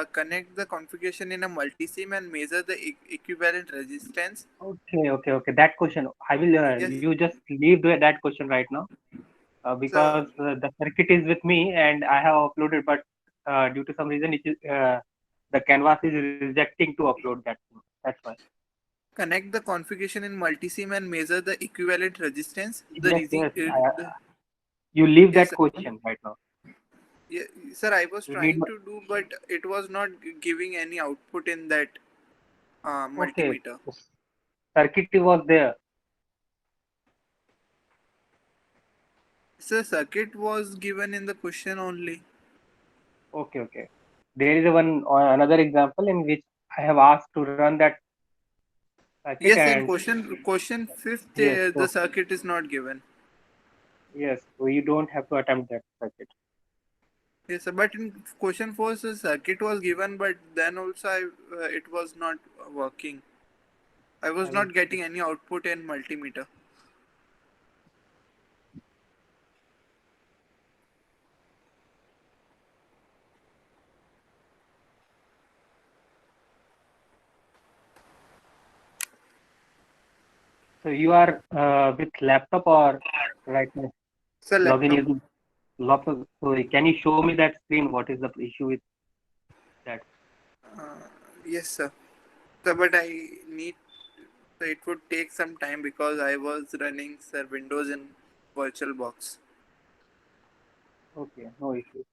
connect the configuration in a multisim and measure the equivalent resistance. Okay. That question, I will. Yes, You just leave that question right now, because sir. the circuit is with me and I have uploaded, but due to some reason, the canvas is rejecting to upload that. That's why. Connect the configuration in multisim and measure the equivalent resistance. Yes. The You leave yes, that sir. question right now. Yeah, sir. I was You need. trying to do, but it was not giving any output in that Okay. multimeter. Circuit was there. Sir, circuit was given in the question only. Okay. There is a another example in which I have asked to run that circuit, Yes, and in question fifth, yes, the so circuit is not given. yes, so you don't have to attempt that circuit. Yes, sir, but in question four, the circuit was given, but then also it was not working. I was I will not getting any output in multimeter. So you are with laptop or right now Sir, login laptop. using laptop? So can you show me that screen? What is the issue with that? Uh, yes, sir. Sir, but I need. So it would take some time because I was running sir Windows in VirtualBox. Okay, no issue.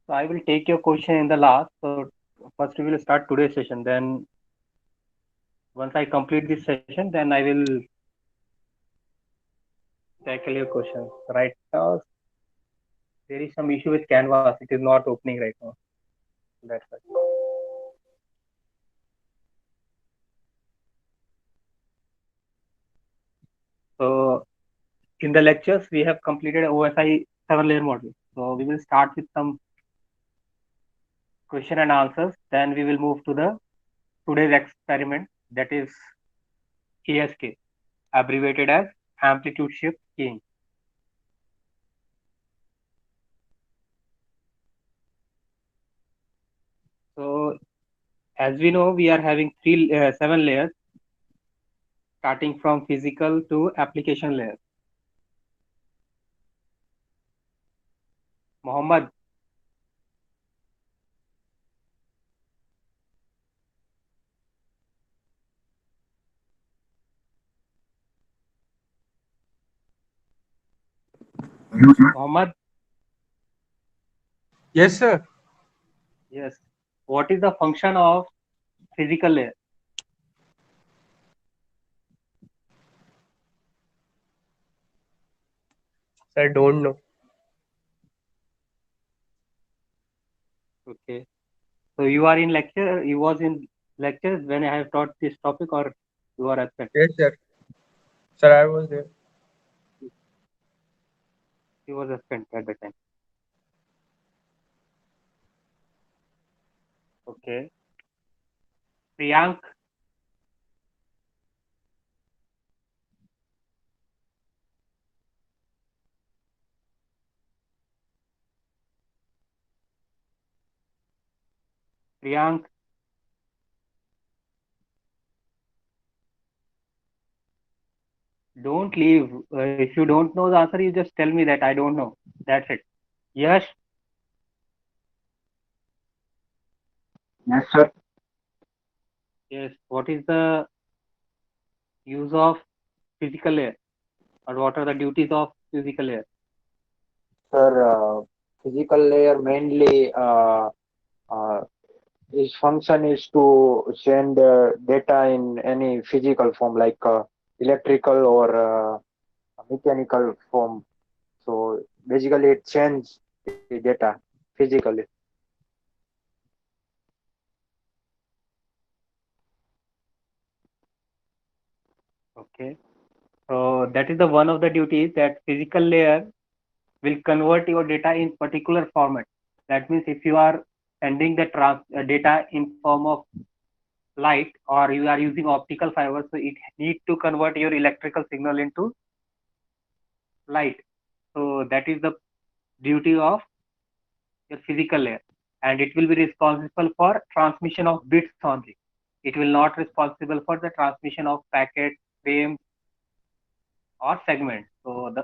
So I will take your question in the last. So first we will start today's session. Then once I complete this session, then I will tackle your questions. Right now there is some issue with Canvas. It is not opening right now. That's why. So in the lectures we have completed OSI 7-layer model. So we will start with some question and answers. Then we will move to the today's experiment, that is ASK, abbreviated as amplitude shift keying. So as we know, we are having 7 layers, starting from physical to application layer. Mohammed, Mohammed, Yes, sir. yes. What is the function of physical layer? I don't know. Okay. So you are in lecture. You was in lectures when I have taught this topic, or you are absent? Yes, sir. Sir, I was there. You was absent at the time. Okay. Priyank, Priyank, don't leave. If you don't know the answer, you just tell me that I don't know. That's it. Yes, Yes, sir. yes. What is the use of physical layer, or what are the duties of physical layer? Sir, physical layer mainly its function is to send data in any physical form like electrical or mechanical form. So basically, it sends the data physically. Okay. So that is the one of the duties, that physical layer will convert your data in particular format. That means if you are sending the data in form of light, or you are using optical fiber, so it need to convert your electrical signal into light. So that is the duty of your physical layer, and it will be responsible for transmission of bits only. It will not responsible for the transmission of packets, frames, or segments. So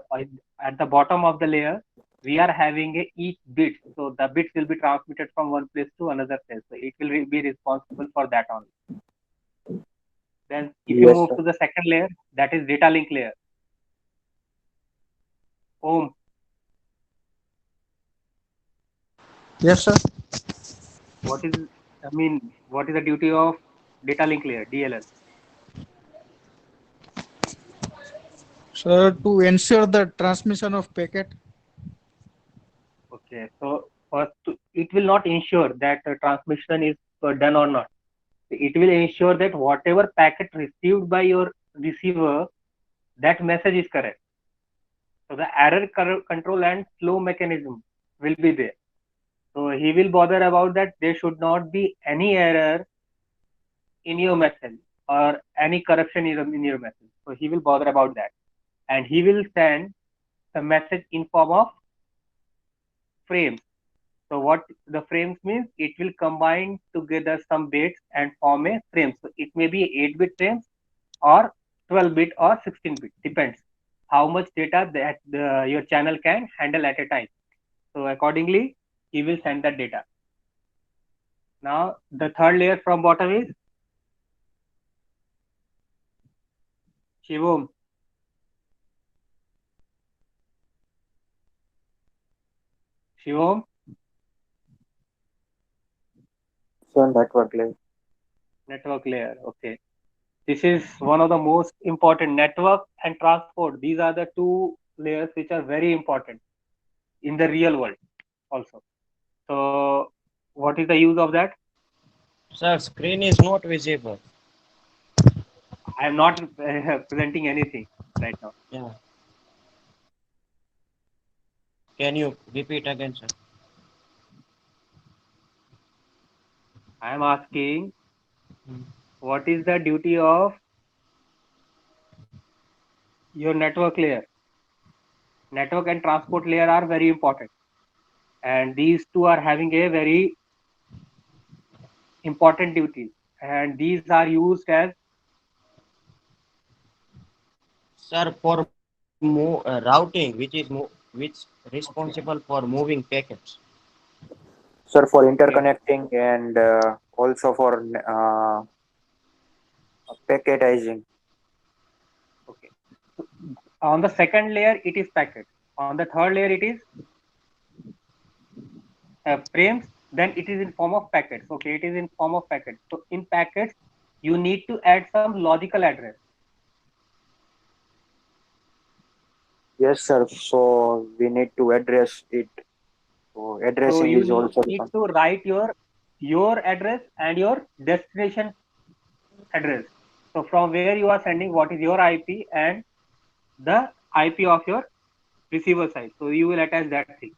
at the bottom of the layer, we are having each bit. So the bits will be transmitted from one place to another place. So it will be responsible for that only. Then if you Yes, move sir. to the second layer, that is data link layer. Om, Yes, sir. what is what is the duty of data link layer, DLL? So to ensure the transmission of packet. Okay, so it will not ensure that transmission is done or not. It will ensure that whatever packet received by your receiver, that message is correct. So the error control and flow mechanism will be there. So he will bother about that there should not be any error in your message or any corruption in your message. So he will bother about that, and he will send the message in form of frames. So what the frames means, it will combine together some bits and form a frame. So it may be 8-bit frames or 12-bit or 16-bit, depends how much data that your channel can handle at a time. So accordingly, he will send that data. Now the third layer from bottom is Shivom. Shivom, So network layer. network layer. Okay. This is one of the most important, network and transport. These are the two layers which are very important in the real world also. So what is the use of that? Sir, screen is not visible. I am not presenting anything right now. Yeah. Can you repeat again, sir? I am asking, Hmm. what is the duty of your network layer? Network and transport layer are very important, and these two are having a very important duty, and these are used as Sir, for routing, which responsible okay. for moving packets. Sir, for Okay, interconnecting and also for packetizing. okay. So on the second layer, it is packet. On the third layer, it is frames. Then it is in form of packets. Okay, it is in form of packets. So in packets, you need to add some logical address. Yes, sir. So we need to address it. So So addressing you is also the need one. to write your address and your destination address. So from where you are sending, what is your IP and the IP of your receiver side. So you will attach that thing.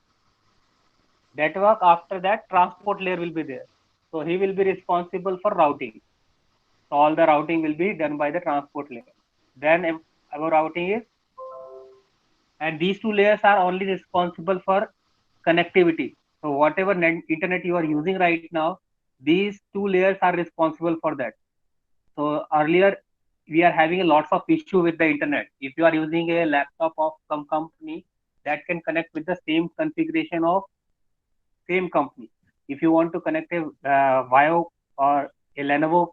Network, after that transport layer will be there. So he will be responsible for routing. So all the routing will be done by the transport layer. Then our routing is, and these two layers are only responsible for connectivity. So whatever internet you are using right now, These two layers are responsible for that. So earlier we are having a lots of issue with the internet. If you are using a laptop of some company that can connect with the same configuration of same company. If you want to connect a Vio or a Lenovo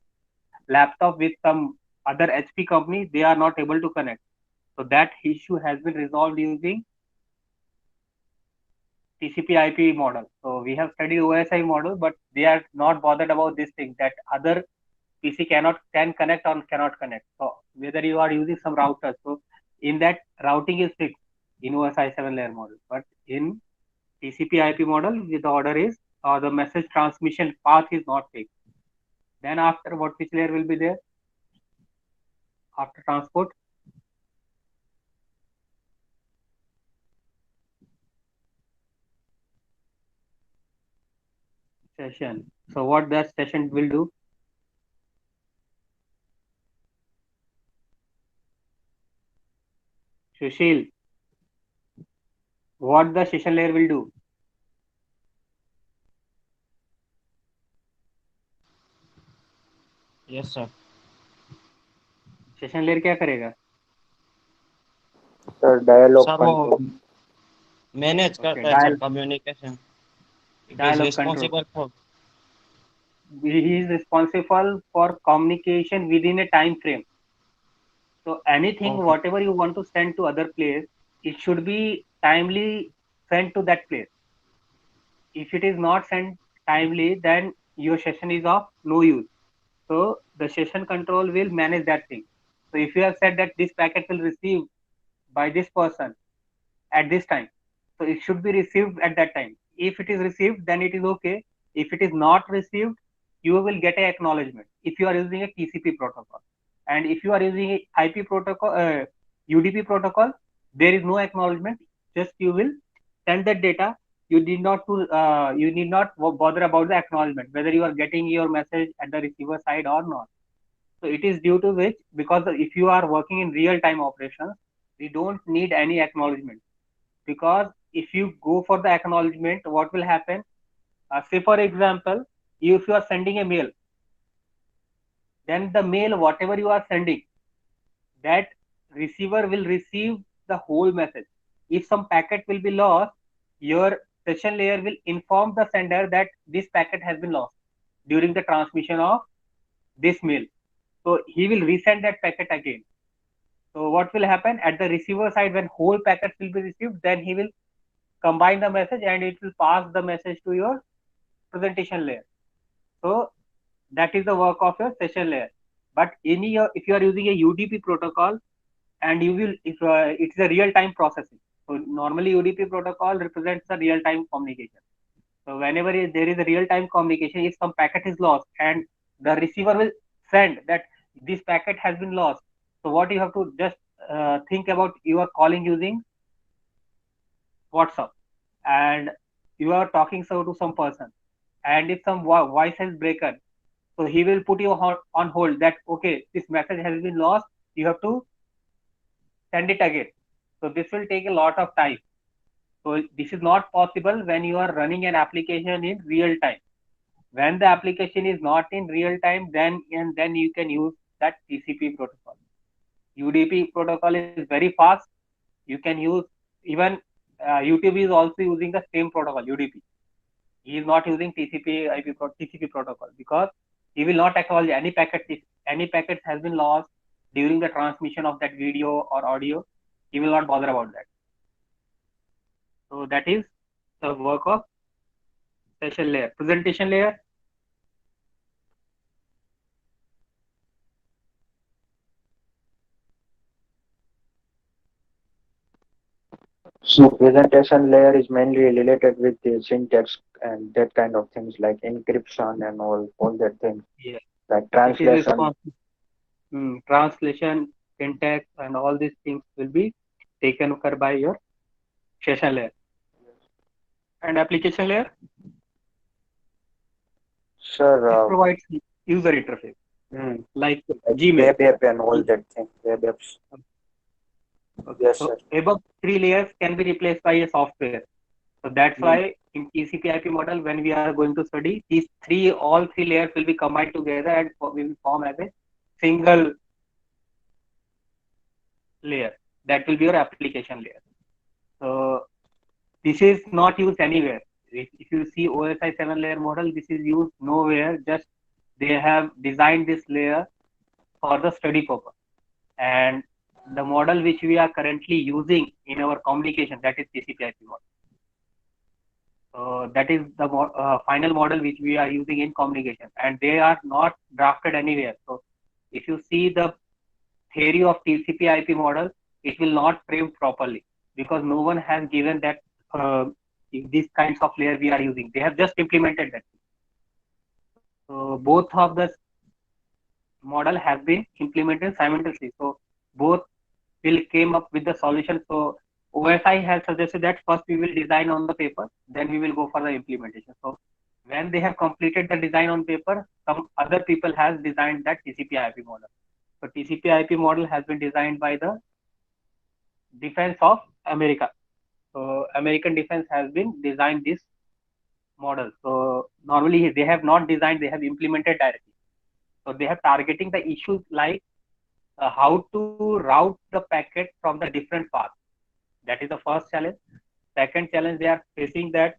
laptop with some other HP company, they are not able to connect. So that issue has been resolved using TCP/IP model. So we have studied OSI model, but they are not bothered about this thing that other PC can connect or cannot connect. So whether you are using some routers, so in that routing is fixed in OSI 7-layer model, but in TCP/IP model, the order is the message transmission path is not fixed. Then after what which layer will be there after transport? Session. So what that session will do? Sushil, what the session layer will do? Yes, sir. Session layer क्या करेगा? Sir, dialogue sir वो control. Manage Okay, करता है sir communication. It is dialogue control. responsible for. He is responsible for communication within a time frame. So anything, Okay. whatever you want to send to other place, it should be timely sent to that place. If it is not sent timely, then your session is of no use. So the session control will manage that thing. So if you have said that this packet will receive by this person at this time, so it should be received at that time. If it is received, then it is okay. If it is not received, you will get a acknowledgement if you are using a TCP protocol. And if you are using a IP protocol, UDP protocol, there is no acknowledgement. Just you will send that data. You need not bother about the acknowledgement whether you are getting your message at the receiver side or not. So it is due to which, because if you are working in real time operations, we don't need any acknowledgement. Because if you go for the acknowledgement, what will happen? Say for example, if you are sending a mail, then the mail whatever you are sending, that receiver will receive the whole message. If some packet will be lost, your session layer will inform the sender that this packet has been lost during the transmission of this mail. So he will resend that packet again. So what will happen at the receiver side, when whole packets will be received, then he will combine the message and it will pass the message to your presentation layer. So that is the work of your session layer. But if you are using a UDP protocol, and you will, if it's a real time processing, so normally UDP protocol represents the real time communication. So whenever there is a real time communication, if some packet is lost and the receiver will send that this packet has been lost, so what you have to just think about, you are calling using WhatsApp and you are talking so to some person, and if some voice has broken, so he will put you on hold that okay, this message has been lost, you have to send it again. So this will take a lot of time. So this is not possible when you are running an application in real time. When the application is not in real time, then you can use that TCP protocol. UDP protocol is very fast. You can use, even YouTube is also using the same protocol, UDP. He is not using TCP protocol because he will not acknowledge any packet. If any packet has been lost during the transmission of that video or audio, he will not bother about that. So that is the work of session layer. Presentation layer. So presentation layer is mainly related with the syntax and that kind of things like encryption and all that things Yeah. like It is translation. translation, syntax, and all these things will be taken care by your session layer. And application layer, Sir, it provides user interface mm, like like Gmail. web app and all that thing. Web apps. Okay. Yes, So sir. above three layers can be replaced by a software. So that's Mm, why in TCP/IP model, when we are going to study, all three layers will be combined together and we will form as a single layer. That will be your application layer. So this is not used anywhere. If you see OSI 7-layer model, this is used nowhere. Just they have designed this layer for the study purpose. And the model which we are currently using in our communication, that is TCP/IP model. So that is the final model which we are using in communication, and they are not drafted anywhere. So if you see the theory of TCP/IP model, it will not frame properly because no one has given that these kinds of layer we are using. They have just implemented that. So both of the model have been implemented simultaneously. So both will came up with the solution. So OSI has suggested that first we will design on the paper, then we will go for the implementation. So when they have completed the design on paper, some other people has designed that TCP/IP model. So TCP/IP model has been designed by the Defense of America. So American Defense has been designed this model. So normally they have not designed, they have implemented directly. So they have targeting the issues like how to route the packet from the different paths. That is the first challenge. Second challenge they are facing that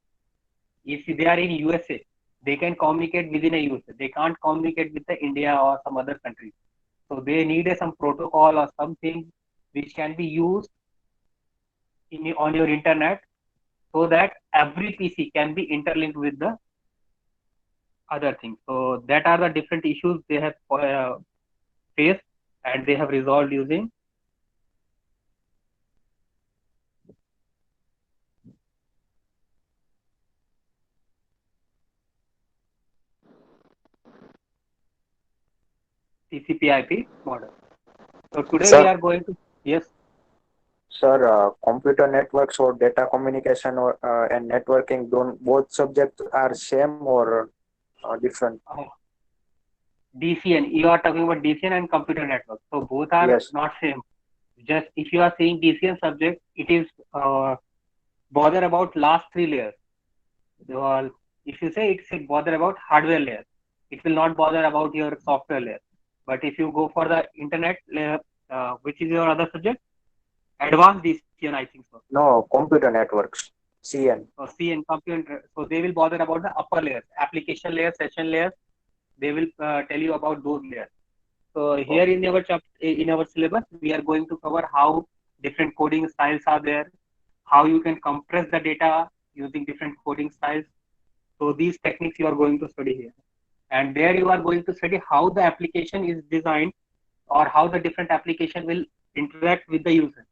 if they are in USA, they can communicate within a USA. They can't communicate with the India or some other country. So they need some protocol or something which can be used on your internet so that every PC can be interlinked with the other thing. So that are the different issues they have faced and they have resolved using TCP/IP model. So today we Sir, are going to, yes. sir, computer networks or data communication or and networking, don't both subjects are same or different? DCN, you are talking about DCN and computer network. So both are Yes. not same. Just if you are saying DCN subject, it is bother about last three layers. If you say it's bother about hardware layer, it will not bother about your software layer. But if you go for the internet layer, which is your other subject, advanced DCN, I think so. No, computer networks, CN. So CN computer, so they will bother about the upper layers, application layers, session layers. They will tell you about those layers. So here in our in our syllabus, we are going to cover how different coding styles are there, how you can compress the data using different coding styles. So these techniques you are going to study here. And there you are going to study how the application is designed or how the different application will interact with the user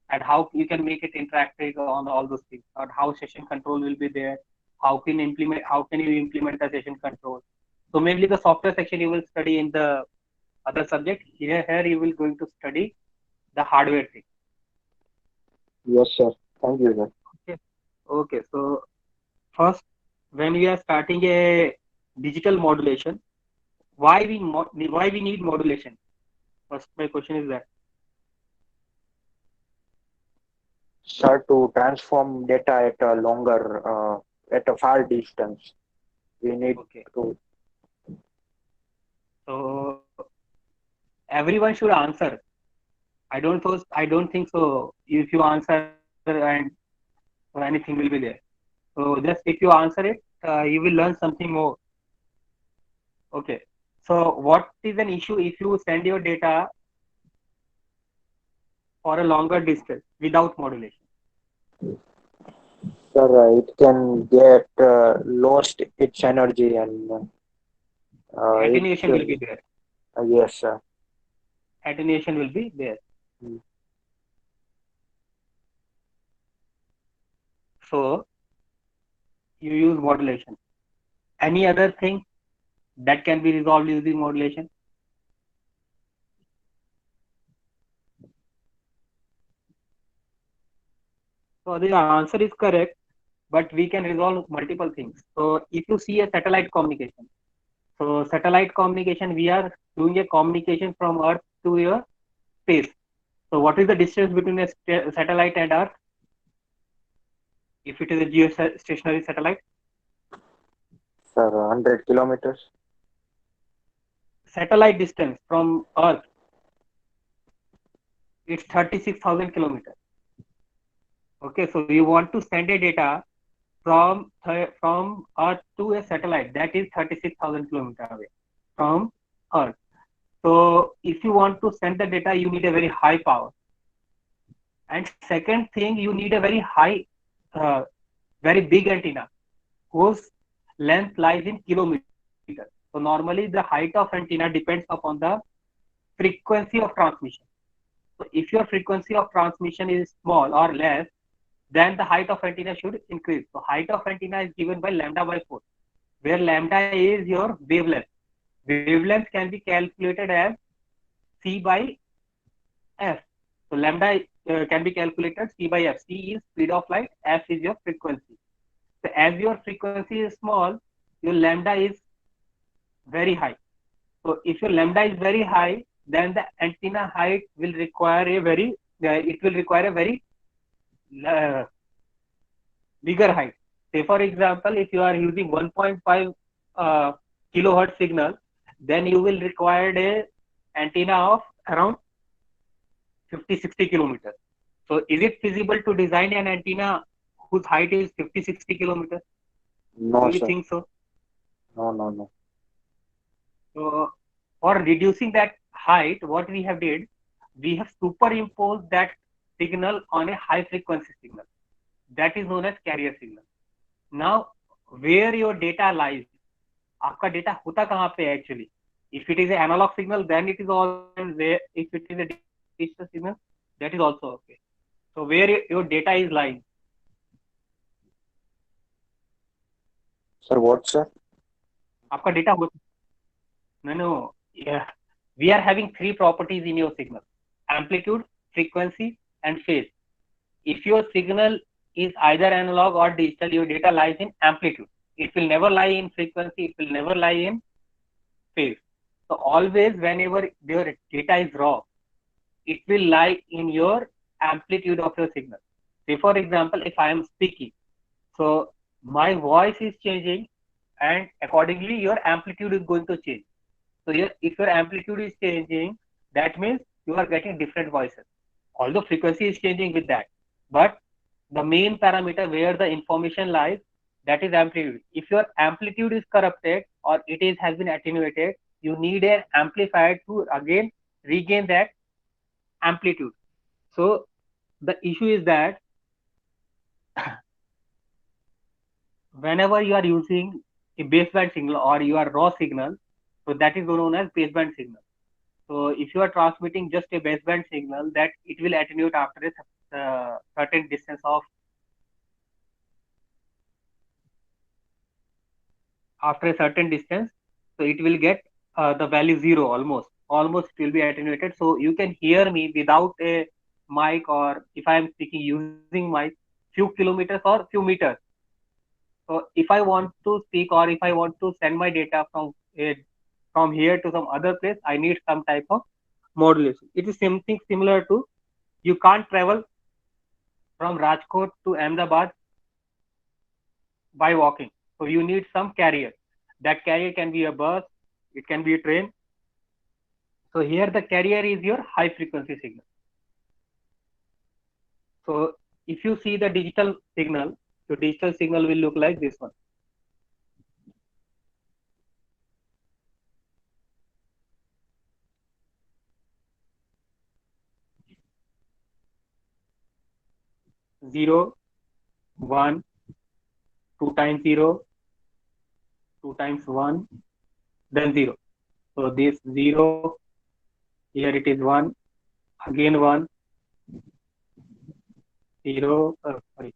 and how you can make it interactive on all those things, or how session control will be there, how can you implement the session control. So mainly the software section you will study in the other subject. Here you will going to study the hardware thing. Yes, sir. Thank you, sir. Okay. So first, when we are starting a digital modulation, why we need modulation? First, my question is that. Sir, to transform data at a at a far distance, we need Okay. to. So everyone should answer. I don't think so. If you answer and anything will be there. So just if you answer it, you will learn something more. Okay. So what is an issue if you send your data for a longer distance without modulation? Sir, it can get lost its energy and Attenuation will be there. yes, sir. Attenuation will be there. Hmm. So you use modulation. Any other thing that can be resolved using modulation? So the answer is correct, but we can resolve multiple things. So if you see a satellite communication, so satellite communication, we are doing a communication from Earth to your space. So what is the distance between a satellite and Earth? If it is a geostationary satellite, Sir, 100 kilometers. satellite distance from Earth, it's 36,000 kilometers. Okay, so you want to send a data from Earth to a satellite that is 36,000 kilometers away from Earth. So if you want to send the data, you need a very high power. And second thing, you need a very high, very big antenna whose length lies in kilometers. So normally the height of antenna depends upon the frequency of transmission. So if your frequency of transmission is small or less, then the height of antenna should increase. So height of antenna is given by lambda by 4, where lambda is your wavelength. Wavelength can be calculated as C by F. So lambda can be calculated C by F. C is speed of light, F is your frequency. So as your frequency is small, your lambda is very high. So if your lambda is very high, then the antenna height will require a very, it will require a very uh, bigger height. Say for example, if you are using 1.5 kilohertz signal, then you will require a antenna of around 50-60 kilometers. So is it feasible to design an antenna whose height is 50-60 kilometers? No, Do you sir. think so? No. So for reducing that height, what we have did, we have superimposed that signal on a high frequency signal. That is known as carrier signal. Now, where your data lies, आपका data होता कहाँ पे actually? If it is an analog signal, then it is all there. If it is a digital signal, that is also okay. So where your data is lying? Sir, what, sir? आपका data होता no. Yeah. We are having three properties in your signal: amplitude, frequency, and phase. If your signal is either analog or digital, your data lies in amplitude. It will never lie in frequency. It will never lie in phase. So always, whenever your data is raw, it will lie in your amplitude of your signal. Say, for example, if I am speaking, so my voice is changing, and accordingly, your amplitude is going to change. So if your amplitude is changing, that means you are getting different voices. Although frequency is changing with that, but the main parameter where the information lies, that is amplitude. If your amplitude is corrupted or it is has been attenuated, you need an amplifier to again regain that amplitude. So the issue is that whenever you are using a baseband signal or your raw signal, so that is known as baseband signal. So if you are transmitting just a baseband signal, that it will attenuate after a certain distance of after a certain distance. So it will get the value 0 almost it will be attenuated. So you can hear me without a mic, or if I am speaking using mic, few kilometers or few meters. So if I want to speak or if I want to send my data from here to some other place, I need some type of modulation. It is something similar to, you can't travel from Rajkot to Ahmedabad by walking. So you need some carrier. That carrier can be a bus, it can be a train. So here the carrier is your high frequency signal. So if you see the digital signal, your digital signal will look like this one. Zero, one, 2 times 0, 2 times 1, then 0. So this 0, here it is 1, again 1, 0, sorry,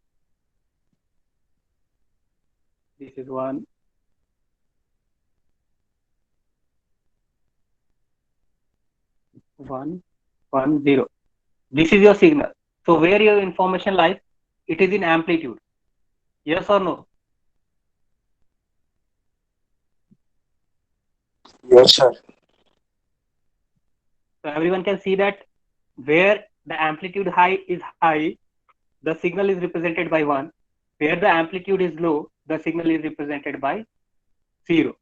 this is 1, 1, 1, 0. This is your signal. So where your information lies, it is in amplitude. Yes or no? Yes, sir. So everyone can see that where the amplitude high is high, the signal is represented by 1. Where the amplitude is low, the signal is represented by 0.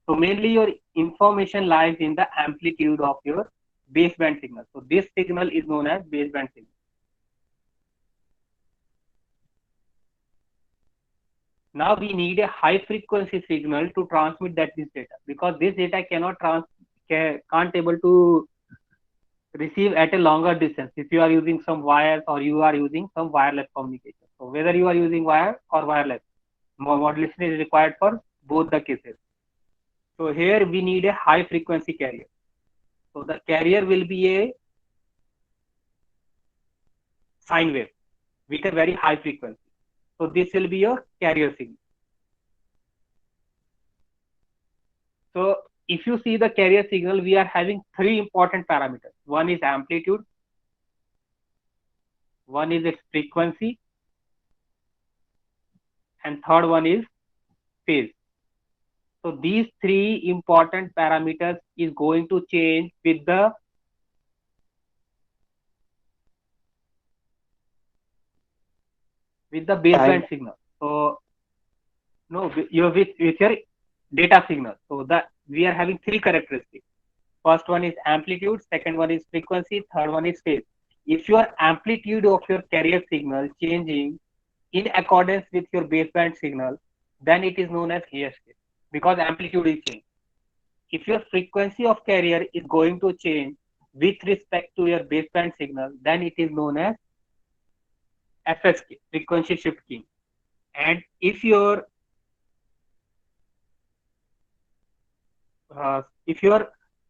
So mainly your information lies in the amplitude of your baseband signal. So this signal is known as baseband signal. Now we need a high frequency signal to transmit this data, because this data can't able to receive at a longer distance if you are using some wires or you are using some wireless communication. So whether you are using wire or wireless, modulation is required for both the cases. So here we need a high frequency carrier. So the carrier will be a sine wave with a very high frequency. So this will be your carrier signal. So if you see the carrier signal, we are having three important parameters. One is amplitude, one is its frequency, and third one is phase. So these three important parameters is going to change with the baseband signal. So no, you with your data signal. So that we are having three characteristics. First one is amplitude, second one is frequency, third one is phase. If your amplitude of your carrier signal changing in accordance with your baseband signal, then it is known as ASK, because amplitude is changed. If your frequency of carrier is going to change with respect to your baseband signal, then it is known as FSK, frequency shift keying. And if your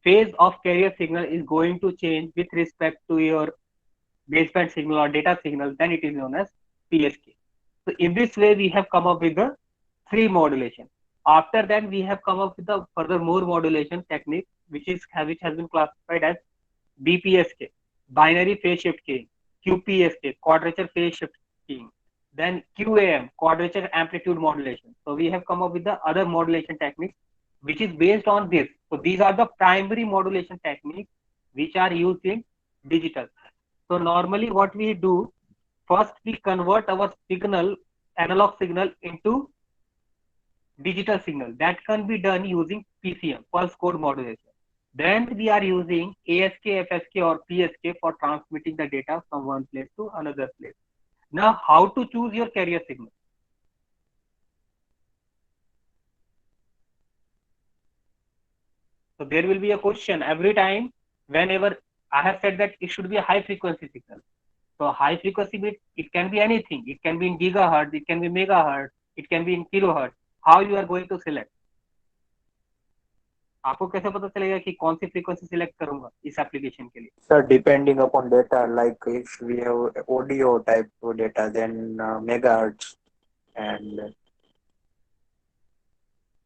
phase of carrier signal is going to change with respect to your baseband signal or data signal, then it is known as PSK. So in this way, we have come up with the three modulation. After that, we have come up with the further more modulation technique, which has been classified as BPSK, binary phase shift keying, QPSK, quadrature phase shift keying, then QAM, quadrature amplitude modulation. So we have come up with the other modulation techniques, which is based on this. So these are the primary modulation techniques which are used in digital. So normally what we do, first we convert our analog signal into digital signal. That can be done using PCM, pulse code modulation. Then we are using ASK, FSK or PSK for transmitting the data from one place to another place. Now how to choose your carrier signal? So there will be a question every time whenever I have said that it should be a high frequency signal. So high frequency bit, it can be anything. It can be in gigahertz, it can be megahertz, it can be in kilohertz. How you are going to select? आपको कैसे पता चलेगा कि कौन सी frequency select करूंगा इस application के लिए? Sir, depending upon data, like if we have audio type data, then megahertz, and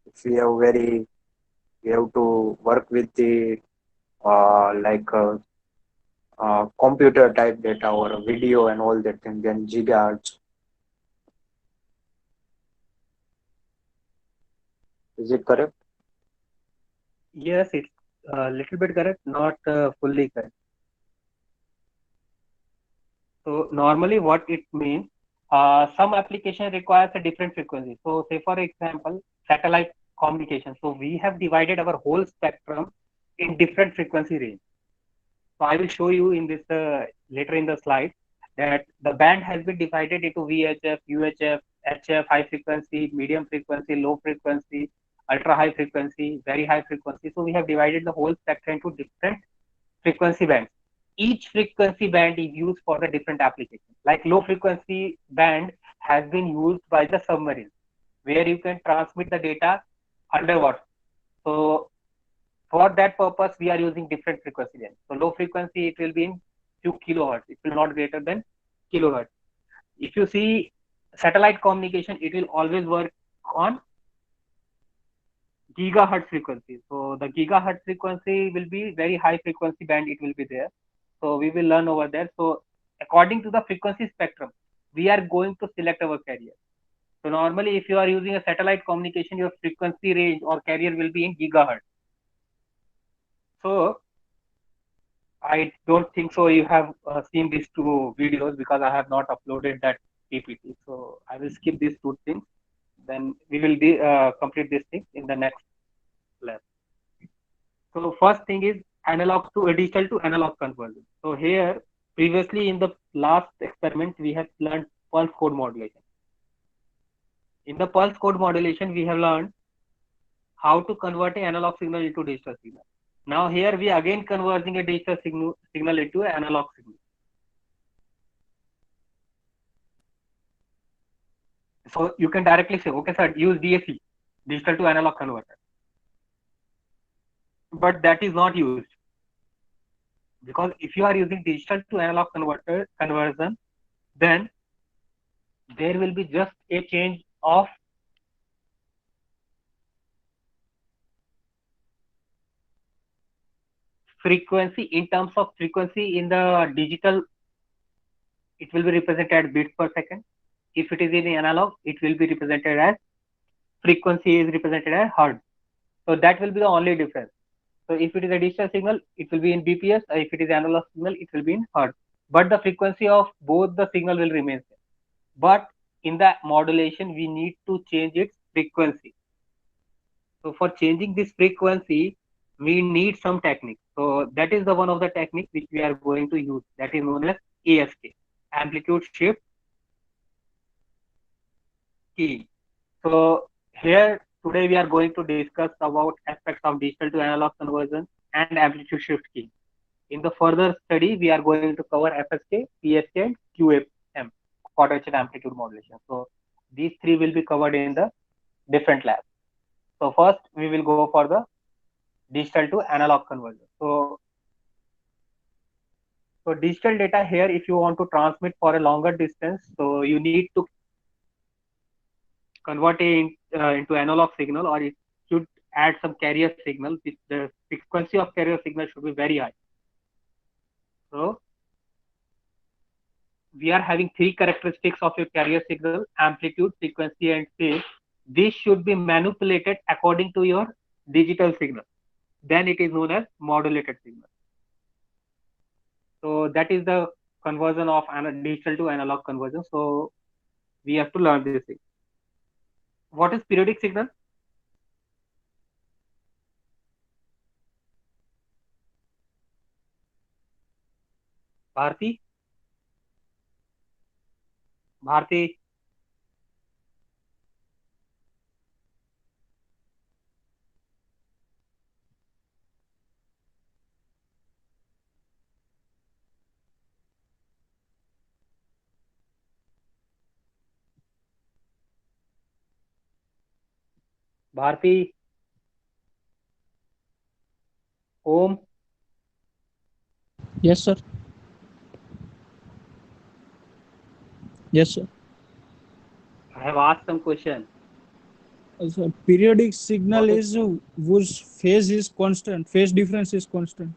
if we have to work with the computer type data or a video and all that thing, then gigahertz. Is it correct? Yes, it's a little bit correct, not fully correct. So normally what it means, some application requires a different frequency. So say for example, satellite communication. So we have divided our whole spectrum in different frequency range. So I will show you in this later in the slide that the band has been divided into VHF, UHF, HF, high frequency, medium frequency, low frequency, ultra high frequency, very high frequency. So we have divided the whole spectrum into different frequency bands. Each frequency band is used for the different applications. Like low frequency band has been used by the submarine, where you can transmit the data underwater. So for that purpose, we are using different frequency bands. So low frequency, it will be in few kilohertz. It will not greater than kilohertz. If you see satellite communication, it will always work on gigahertz frequency. So the gigahertz frequency will be very high frequency band. It will be there. So we will learn over there. So according to the frequency spectrum, we are going to select our carrier. So normally, if you are using a satellite communication, your frequency range or carrier will be in gigahertz. So I don't think so you have seen these two videos, because I have not uploaded that PPT. So I will skip these two things. Then we will complete this thing in the next lab. So first thing is analog to digital to analog conversion. So here previously in the last experiment we have learned pulse code modulation. In the pulse code modulation we have learned how to convert an analog signal into digital signal. Now here we are again converting a digital signal into an analog signal. So you can directly say, okay, sir, use DAC, digital to analog converter. But that is not used. Because if you are using digital to analog conversion, then there will be just a change of frequency. In terms of frequency in the digital, it will be represented as bits per second. If it is in analog, it will be represented as frequency is represented as hertz. So that will be the only difference. So if it is a digital signal, it will be in BPS. Or if it is analog signal, it will be in hertz. But the frequency of both the signal will remain same. But in the modulation, we need to change its frequency. So for changing this frequency, we need some technique. So that is the one of the technique which we are going to use. That is known as ASK, amplitude shift key. So here today we are going to discuss about aspects of digital to analog conversion and amplitude shift key. In the further study, we are going to cover FSK, PSK, and QAM, quarter wave amplitude modulation. So these three will be covered in the different labs. So first we will go for the digital to analog conversion. So digital data here, if you want to transmit for a longer distance, so you need to convert it into analog signal, or it should add some carrier signal. The frequency of carrier signal should be very high. So we are having three characteristics of your carrier signal: amplitude, frequency, and phase. This should be manipulated according to your digital signal. Then it is known as modulated signal. So that is the conversion of digital to analog conversion. So we have to learn this thing. What is periodic signal? Bharti? Bharti? Bharti? Om? Yes, sir. Yes, sir. I have asked some question. So periodic signal What is whose phase is constant, phase difference is constant.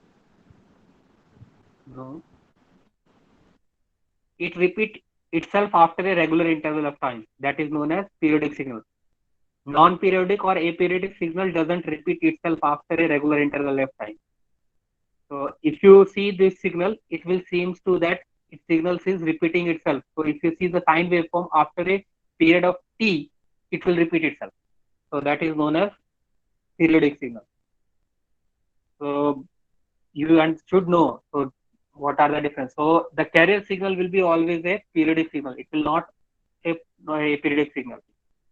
No. It repeats itself after a regular interval of time. That is known as periodic signal. Non-periodic or aperiodic signal doesn't repeat itself after a regular interval of time. So if you see this signal, it will seems to that its signal is repeating itself. So if you see the sine waveform after a period of t, it will repeat itself. So that is known as periodic signal. So you should know. So what are the difference? So the carrier signal will be always a periodic signal. It will not a periodic signal.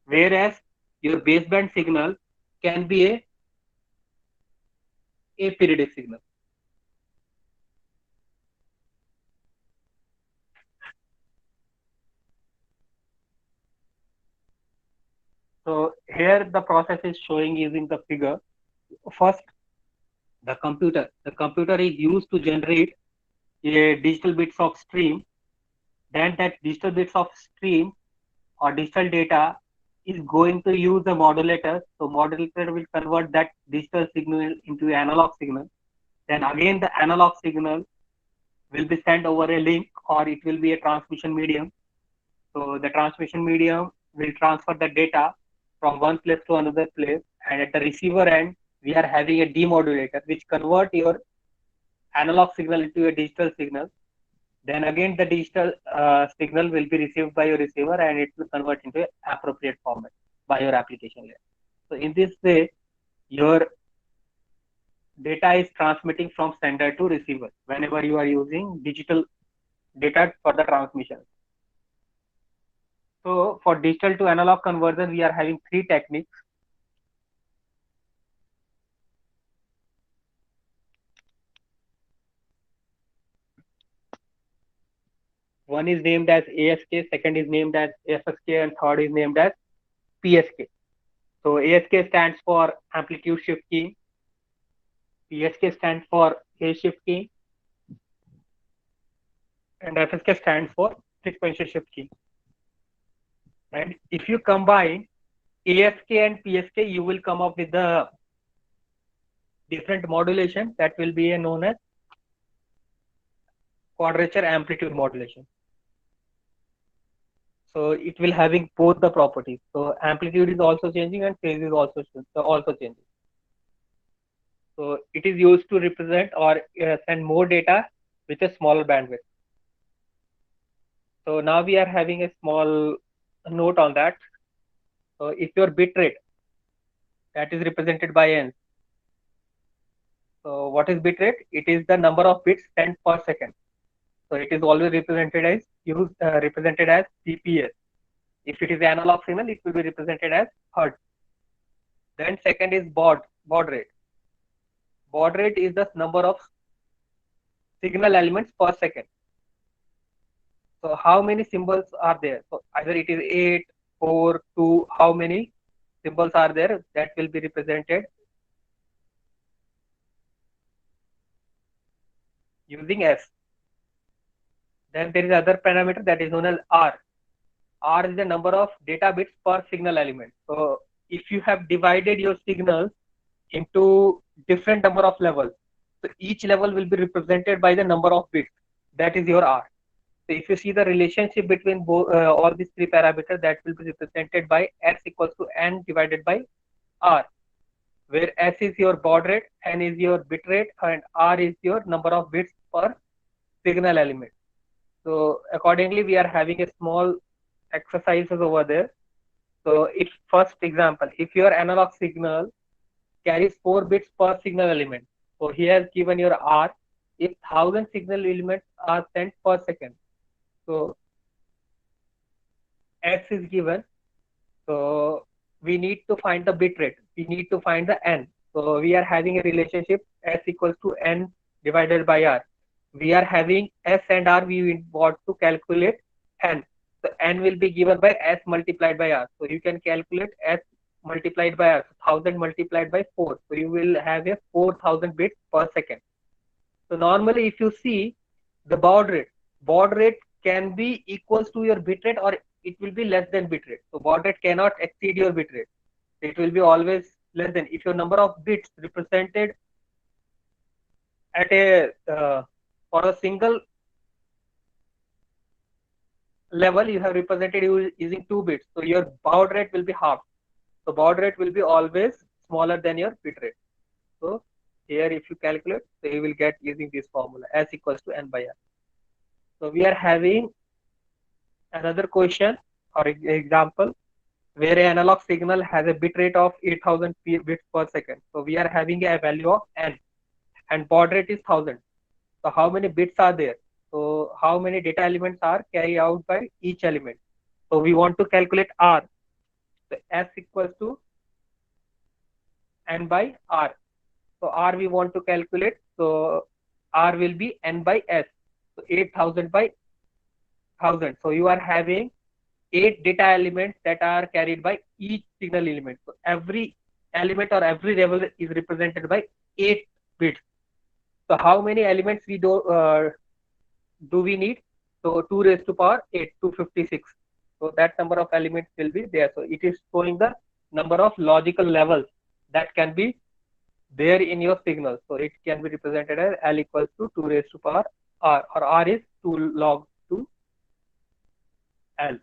Whereas your baseband signal can be a aperiodic signal. So here the process is showing using the figure. First, the computer is used to generate a digital bits of stream. Then that digital bits of stream or digital data is going to use a modulator. So modulator will convert that digital signal into analog signal. Then again the analog signal will be sent over a link, or it will be a transmission medium. So the transmission medium will transfer the data from one place to another place, and at the receiver end we are having a demodulator which convert your analog signal into a digital signal. Then again the digital signal will be received by your receiver and it will convert into appropriate format by your application layer. So in this way, your data is transmitting from sender to receiver whenever you are using digital data for the transmission. So for digital to analog conversion, we are having three techniques. One is named as ASK, second is named as FSK, and third is named as PSK. So ASK stands for amplitude shift keying, PSK stands for phase shift keying, and FSK stands for frequency shift keying. And if you combine ASK and PSK, you will come up with the different modulation that will be known as quadrature amplitude modulation. So it will having both the properties. So amplitude is also changing and phase is also changing. So it is used to represent or send more data with a smaller bandwidth. So now we are having a small note on that. So if your bit rate that is represented by n. So what is bit rate? It is the number of bits sent per second. So it is always represented as CPS. If it is analog signal, it will be represented as hertz. Then second is baud rate. Baud rate is the number of signal elements per second. So how many symbols are there? So either it is 8, 4, 2, how many symbols are there that will be represented using S. Then there is other parameter that is known as R. R is the number of data bits per signal element. So if you have divided your signals into different number of levels, so each level will be represented by the number of bits. That is your R. So if you see the relationship between all these three parameters, that will be represented by S equals to N divided by R, where S is your baud rate, N is your bit rate, and R is your number of bits per signal element. So accordingly, we are having a small exercises over there. So if first example, if your analog signal carries 4 bits per signal element, so he has given your R, if 1000 signal elements are sent per second, so S is given. So we need to find the bit rate. We need to find the N. So we are having a relationship S equals to N divided by R. We are having S and R. We want to calculate N. So N will be given by S multiplied by R. So you can calculate S multiplied by R. So 1000 multiplied by 4. So you will have a 4000 bits per second. So normally if you see the baud rate can be equals to your bit rate or it will be less than bit rate. So baud rate cannot exceed your bit rate. It will be always less than. If your number of bits represented at a for a single level, you have represented using 2 bits. So your baud rate will be half. So baud rate will be always smaller than your bit rate. So here if you calculate, so you will get using this formula S equals to N by R. So we are having another question or example where an analog signal has a bit rate of 8000 bits per second. So we are having a value of N and baud rate is 1000. So how many bits are there? So how many data elements are carried out by each element? So we want to calculate R. So S equals to N by R. So R we want to calculate. So R will be N by S. So 8000 by 1000. So you are having 8 data elements that are carried by each signal element. So every element or every level is represented by 8 bits. So how many elements we do we need? So 2 raised to power 8, 256. So that number of elements will be there. So it is showing the number of logical levels that can be there in your signal. So it can be represented as L equals to 2 raised to power R, or R is 2 log 2 L.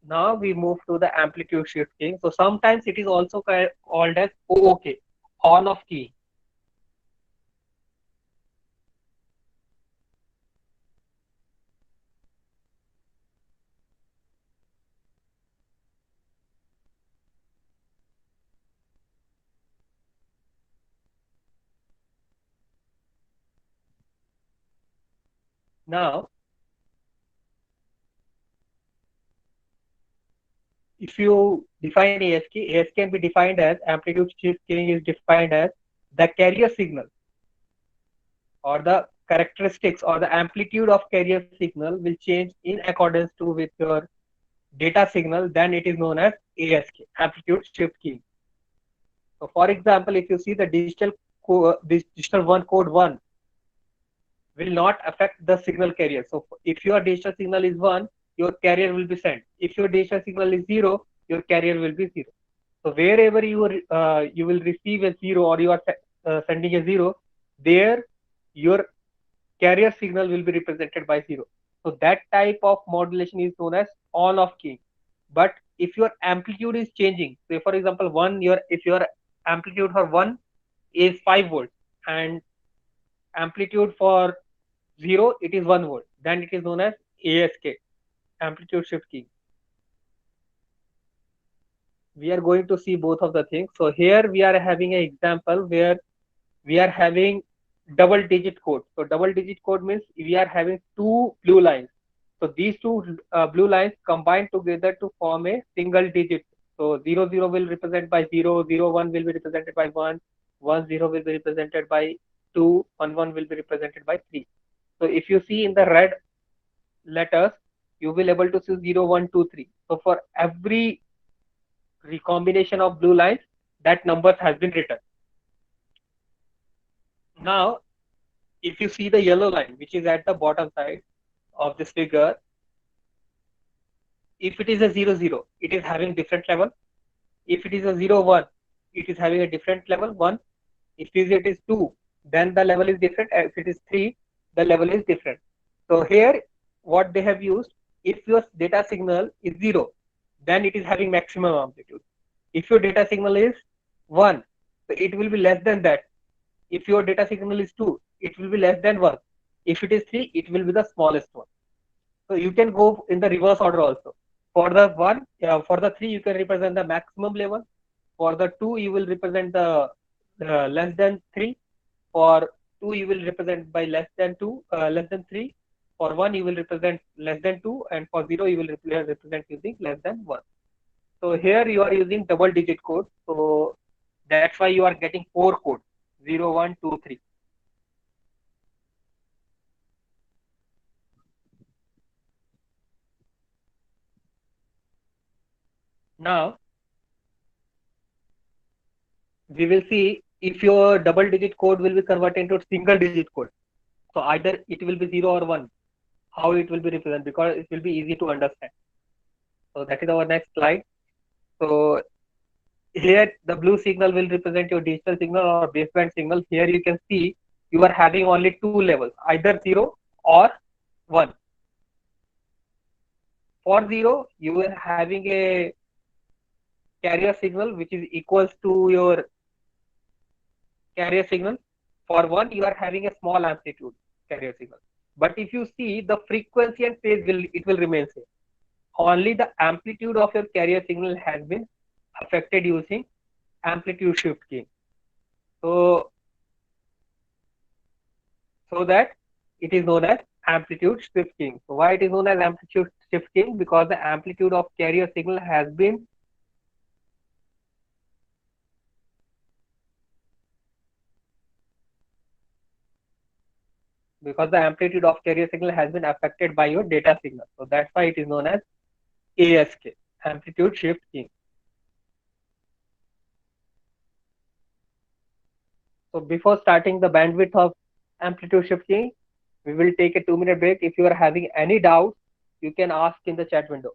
Now we move to the amplitude shift keying. So sometimes it is also called as OOK, on off key. Now, if you define ASK, ASK can be defined as amplitude shift keying is defined as the carrier signal or the characteristics or the amplitude of carrier signal will change in accordance to with your data signal, then it is known as ASK, amplitude shift keying. So for example, if you see the this digital 1 code 1 will not affect the signal carrier. So if your digital signal is 1, your carrier will be sent. If your digital signal is 0, your carrier will be 0. So wherever you will receive a 0 or you are sending a 0, there your carrier signal will be represented by 0. So that type of modulation is known as on off keying. But if your amplitude is changing, say for example, if your amplitude for 1 is 5 volts and amplitude for 0 it is 1 volt, then it is known as ASK, amplitude shift keying. We are going to see both of the things. So here we are having an example where we are having double digit code. So double digit code means we are having two blue lines. So these two blue lines combine together to form a single digit. So 00 will represent by 0, 01 will be represented by 1, 10 will be represented by 2, 11 will be represented by 3. So if you see in the red letters, you will able to see 0, 1, 2, 3. So for every recombination of blue lines, that numbers has been written. Now, if you see the yellow line, which is at the bottom side of this figure, if it is a 00, it is having different level. If it is a 01, it is having a different level, 1. If it is 2, then the level is different. If it is 3, the level is different. So here, what they have used, if your data signal is 0, then it is having maximum amplitude. If your data signal is 1, so it will be less than that. If your data signal is 2, it will be less than 1. If it is 3, it will be the smallest one. So you can go in the reverse order also. For the 1, for the 3, you can represent the maximum level. For the 2, you will represent the less than 3. For 2, you will represent by less than 2, less than 3. For 1, you will represent less than 2. And for 0, you will represent using less than 1. So here you are using double digit code. So that's why you are getting 4 codes, 0, 1, 2, 3. Now, we will see if your double digit code will be converted into single digit code. So either it will be 0 or 1, how it will be represented, because it will be easy to understand. So that is our next slide. So here the blue signal will represent your digital signal or baseband signal. Here you can see you are having only two levels, either 0 or 1. For 0, you are having a carrier signal which is equals to your carrier signal. For 1, you are having a small amplitude carrier signal. But if you see the frequency and phase will remain same. Only the amplitude of your carrier signal has been affected using amplitude shift keying. So that it is known as amplitude shift keying. So why it is known as amplitude shift keying? Because the amplitude of carrier signal has been affected by your data signal. So that's why it is known as ASK, amplitude shift keying. So before starting the bandwidth of amplitude shift keying, we will take a 2-minute break. If you are having any doubts, you can ask in the chat window.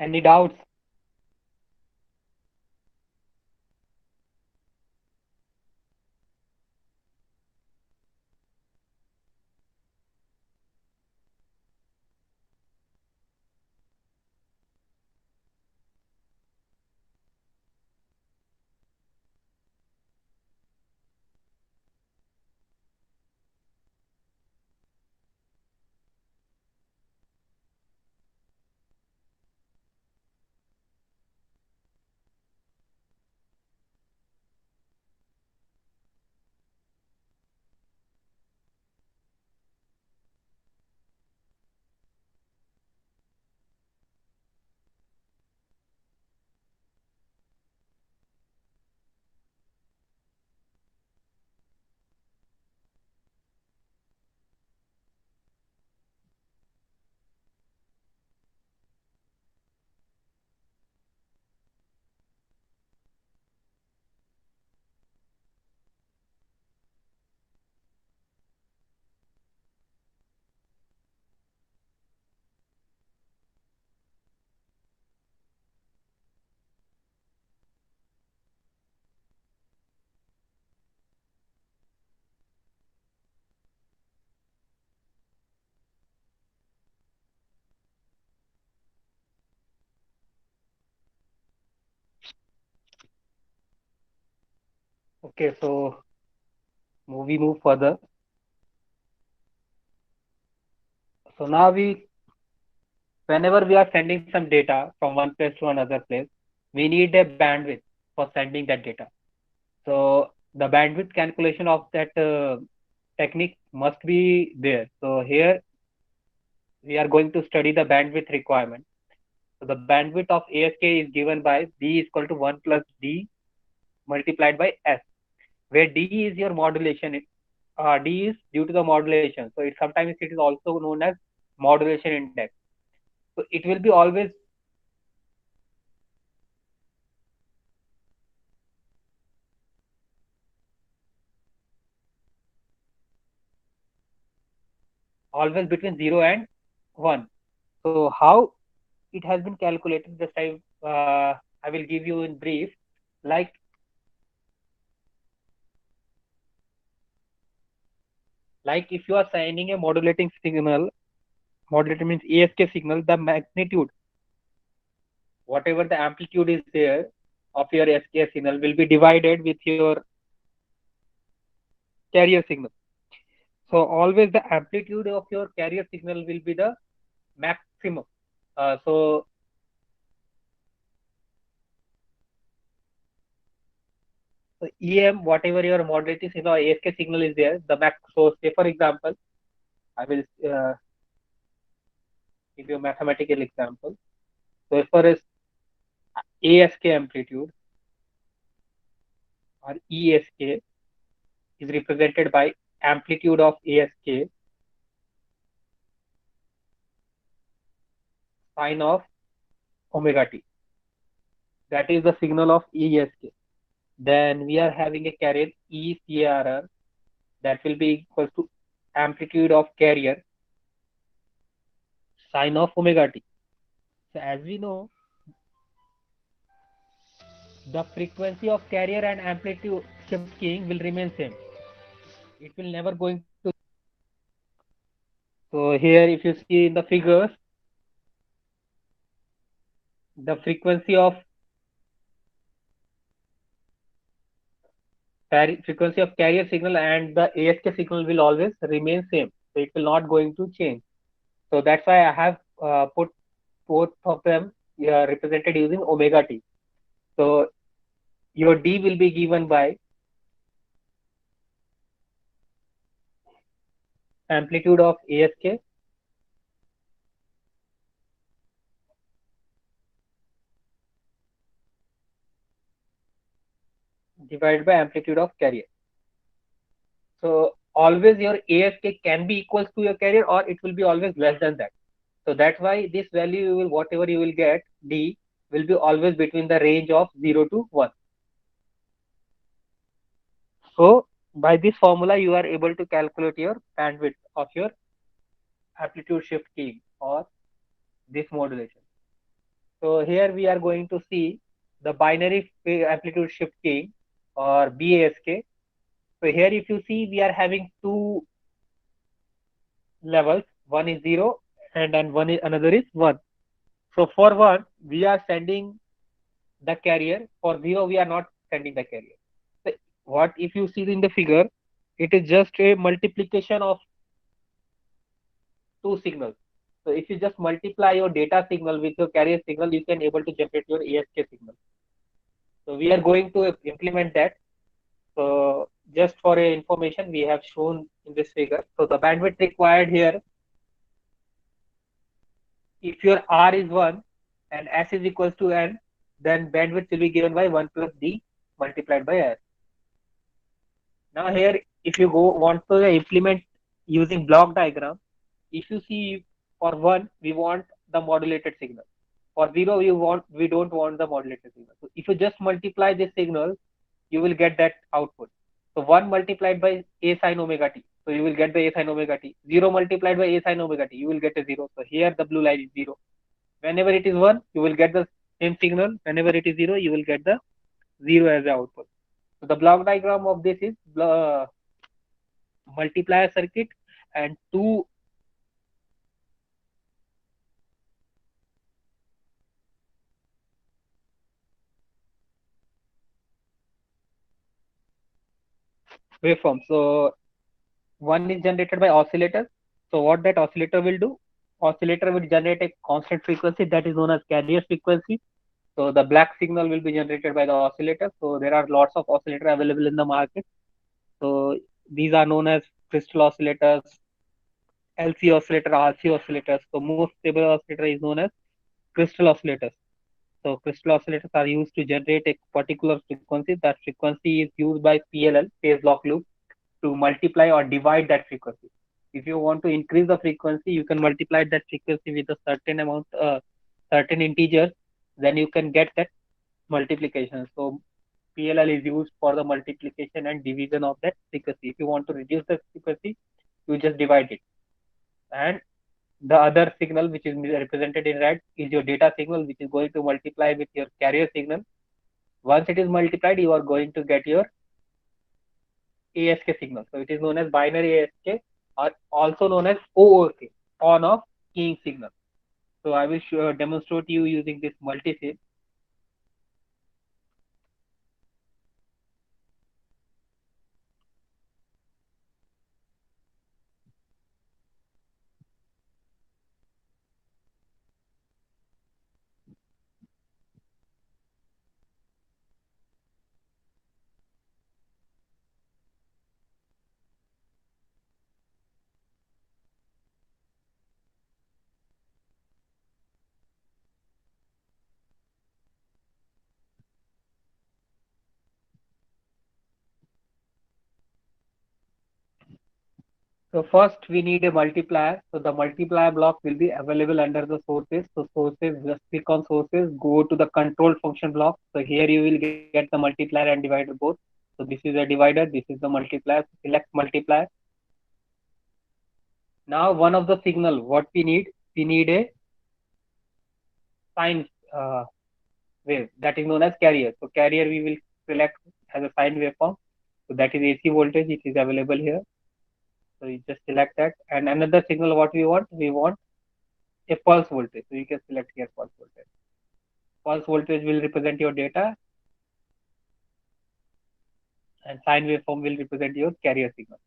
Any doubts? Okay, so we move further. So now whenever we are sending some data from one place to another place, we need a bandwidth for sending that data. So the bandwidth calculation of that technique must be there. So here we are going to study the bandwidth requirement. So the bandwidth of ASK is given by B is equal to 1 plus D multiplied by S, where D is your modulation. D is due to the modulation. So sometimes it is also known as modulation index. So it will be always between 0 and 1. So how it has been calculated, just I will give you in brief. Like if you are sending a modulating signal, modulating means ASK signal, the magnitude, whatever the amplitude is there of your SK signal will be divided with your carrier signal. So always the amplitude of your carrier signal will be the maximum. So EM, whatever your modulating signal or ASK signal is there, the max. So say for example, I will give you a mathematical example. So as far as ASK amplitude or ESK is represented by amplitude of ASK sine of omega t. That is the signal of ESK. Then we are having a carrier ECRR that will be equal to amplitude of carrier sine of omega t. So as we know, the frequency of carrier and amplitude shift keying will remain same. It will never going to. So here if you see in the figures, the frequency of carrier signal and the ASK signal will always remain same. So it will not going to change. So that's why I have put both of them represented using omega t. So your D will be given by amplitude of ASK divided by amplitude of carrier. So always your ASK can be equals to your carrier or it will be always less than that. So that's why this value you will, whatever you will get, D will be always between the range of 0 to 1. So by this formula you are able to calculate your bandwidth of your amplitude shift keying or this modulation. So here we are going to see the binary amplitude shift keying or BASK. So here if you see we are having two levels, one is 0 and then another is 1. So for 1 we are sending the carrier, for 0 we are not sending the carrier. So what if you see in the figure, it is just a multiplication of two signals. So if you just multiply your data signal with your carrier signal, you can able to generate your ASK signal. So we are going to implement that. So just for a information, we have shown in this figure. So the bandwidth required here, if your R is 1 and S is equals to N, then bandwidth will be given by 1 plus D multiplied by S. Now here, if you want to implement using block diagram, if you see for 1, we want the modulated signal. For 0, we don't want the modulated signal. So if you just multiply this signal, you will get that output. So 1 multiplied by A sin omega t. So you will get the A sin omega t. 0 multiplied by A sin omega t. You will get a 0. So here the blue line is 0. Whenever it is 1, you will get the same signal. Whenever it is 0, you will get the 0 as the output. So the block diagram of this is multiplier circuit and two waveforms. So one is generated by oscillator. So what that oscillator will do? Oscillator will generate a constant frequency that is known as carrier frequency. So the black signal will be generated by the oscillator. So there are lots of oscillator available in the market. So these are known as crystal oscillators, LC oscillator, RC oscillators. So most stable oscillator is known as crystal oscillators. So crystal oscillators are used to generate a particular frequency. That frequency is used by PLL, phase lock loop, to multiply or divide that frequency. If you want to increase the frequency, you can multiply that frequency with a certain amount, certain integers, then you can get that multiplication. So PLL is used for the multiplication and division of that frequency. If you want to reduce the frequency, you just divide it. And the other signal which is represented in red is your data signal, which is going to multiply with your carrier signal. Once it is multiplied, you are going to get your ASK signal. So it is known as binary ASK or also known as OOK, on off keying signal. So I will demonstrate you using this multi-sim. So first we need a multiplier. So the multiplier block will be available under the sources. So sources, just click on sources, go to the control function block. So here you will get the multiplier and divider both. So this is a divider, this is the multiplier. Select multiplier. Now one of the signal, what we need a sine wave that is known as carrier. So carrier we will select as a sine waveform. So that is AC voltage, it is available here. So you just select that. And another signal what we want a pulse voltage. So you can select here pulse voltage. Pulse voltage will represent your data and sine waveform will represent your carrier signal.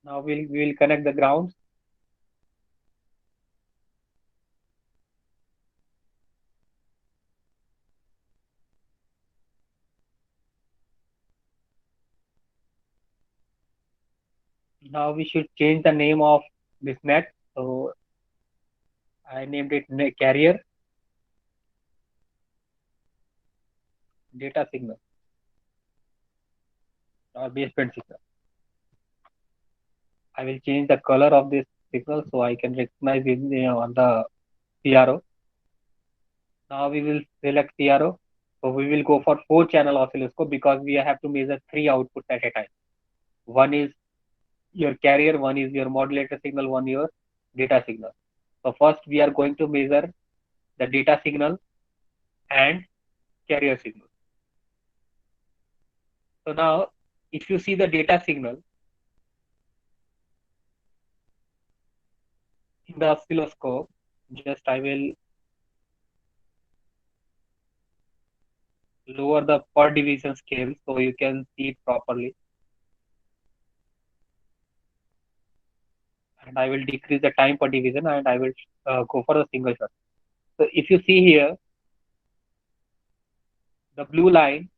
Now we will connect the grounds. Now we should change the name of this net. So I named it carrier data signal or baseband signal. I will change the color of this signal so I can recognize it on the CRO. Now we will select CRO. So we will go for 4-channel oscilloscope because we have to measure 3 outputs at a time. One is your carrier, one is your modulator signal, one your data signal. So first we are going to measure the data signal and carrier signal. So now if you see the data signal in the oscilloscope, just I will lower the per division scale so you can see it properly. And I will decrease the time per division and I will go for a single shot. So if you see here, the blue line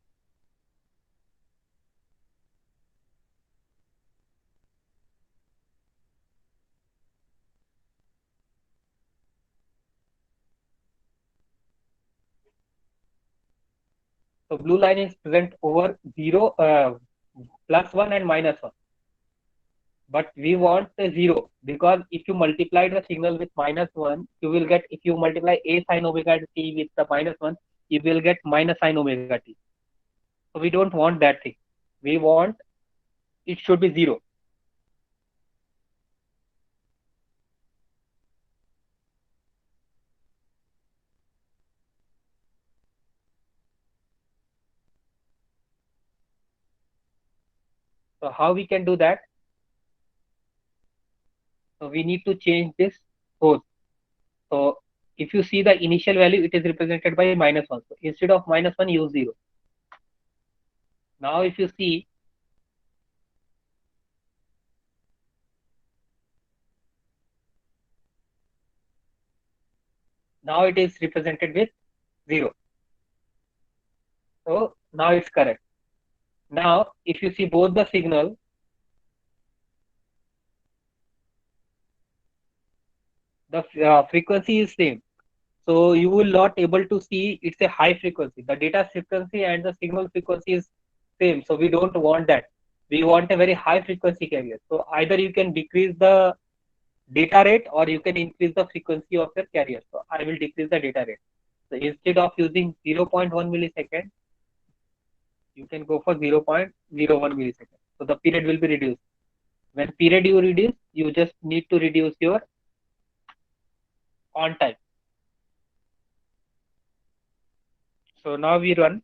so blue line is present over 0, +1 and -1. But we want a 0 because if you multiply the signal with -1, you will get, if you multiply a sine omega t with the -1, you will get minus sine omega t. So we don't want that thing. We want it should be 0. So how we can do that? So we need to change this source. So if you see the initial value, it is represented by -1. So instead of -1, use 0. Now if you see, now it is represented with 0. So now it's correct. Now if you see both the signal, the frequency is same. So you will not able to see it's a high frequency. The data frequency and the signal frequency is same. So we don't want that. We want a very high frequency carrier. So either you can decrease the data rate or you can increase the frequency of your carrier. So I will decrease the data rate. So instead of using 0.1 millisecond, you can go for 0.01 millisecond. So the period will be reduced. When period you reduce, you just need to reduce your on time. So now we run.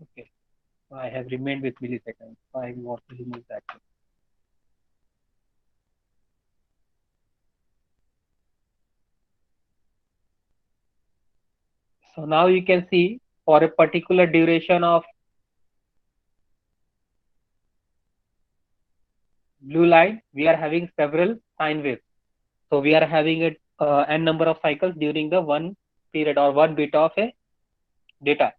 Okay. I have remained with milliseconds. I want to remove that. So now you can see for a particular duration of blue line, we are having several sine waves. So we are having a n number of cycles during the one period or one bit of a data.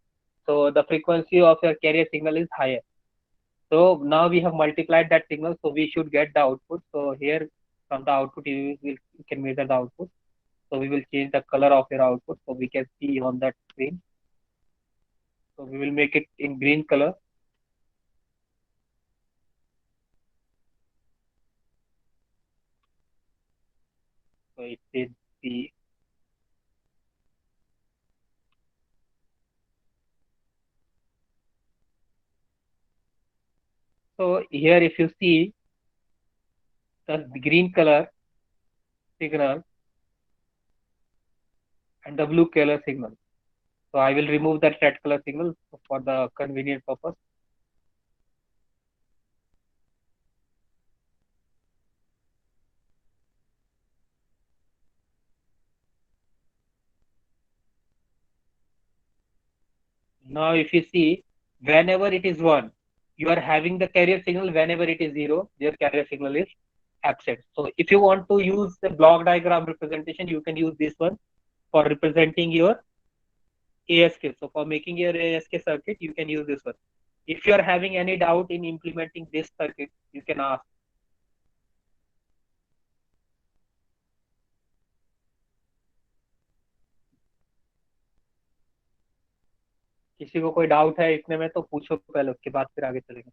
So the frequency of your carrier signal is higher. So now we have multiplied that signal, so we should get the output. So here from the output you can measure the output. So we will change the color of your output so we can see on that screen. So we will make it in green color. So it is the so here if you see the green color signal and the blue color signal. So I will remove that red color signal for the convenient purpose. Now if you see, whenever it is 1, you are having the carrier signal. Whenever it is 0, your carrier signal is absent. So if you want to use the block diagram representation, you can use this one for representing your ASK. So for making your ASK circuit, you can use this one. If you are having any doubt in implementing this circuit, you can ask. किसी को कोई doubt है इतने में तो पूछो पहले, उसके बाद फिर आगे चलेंगे।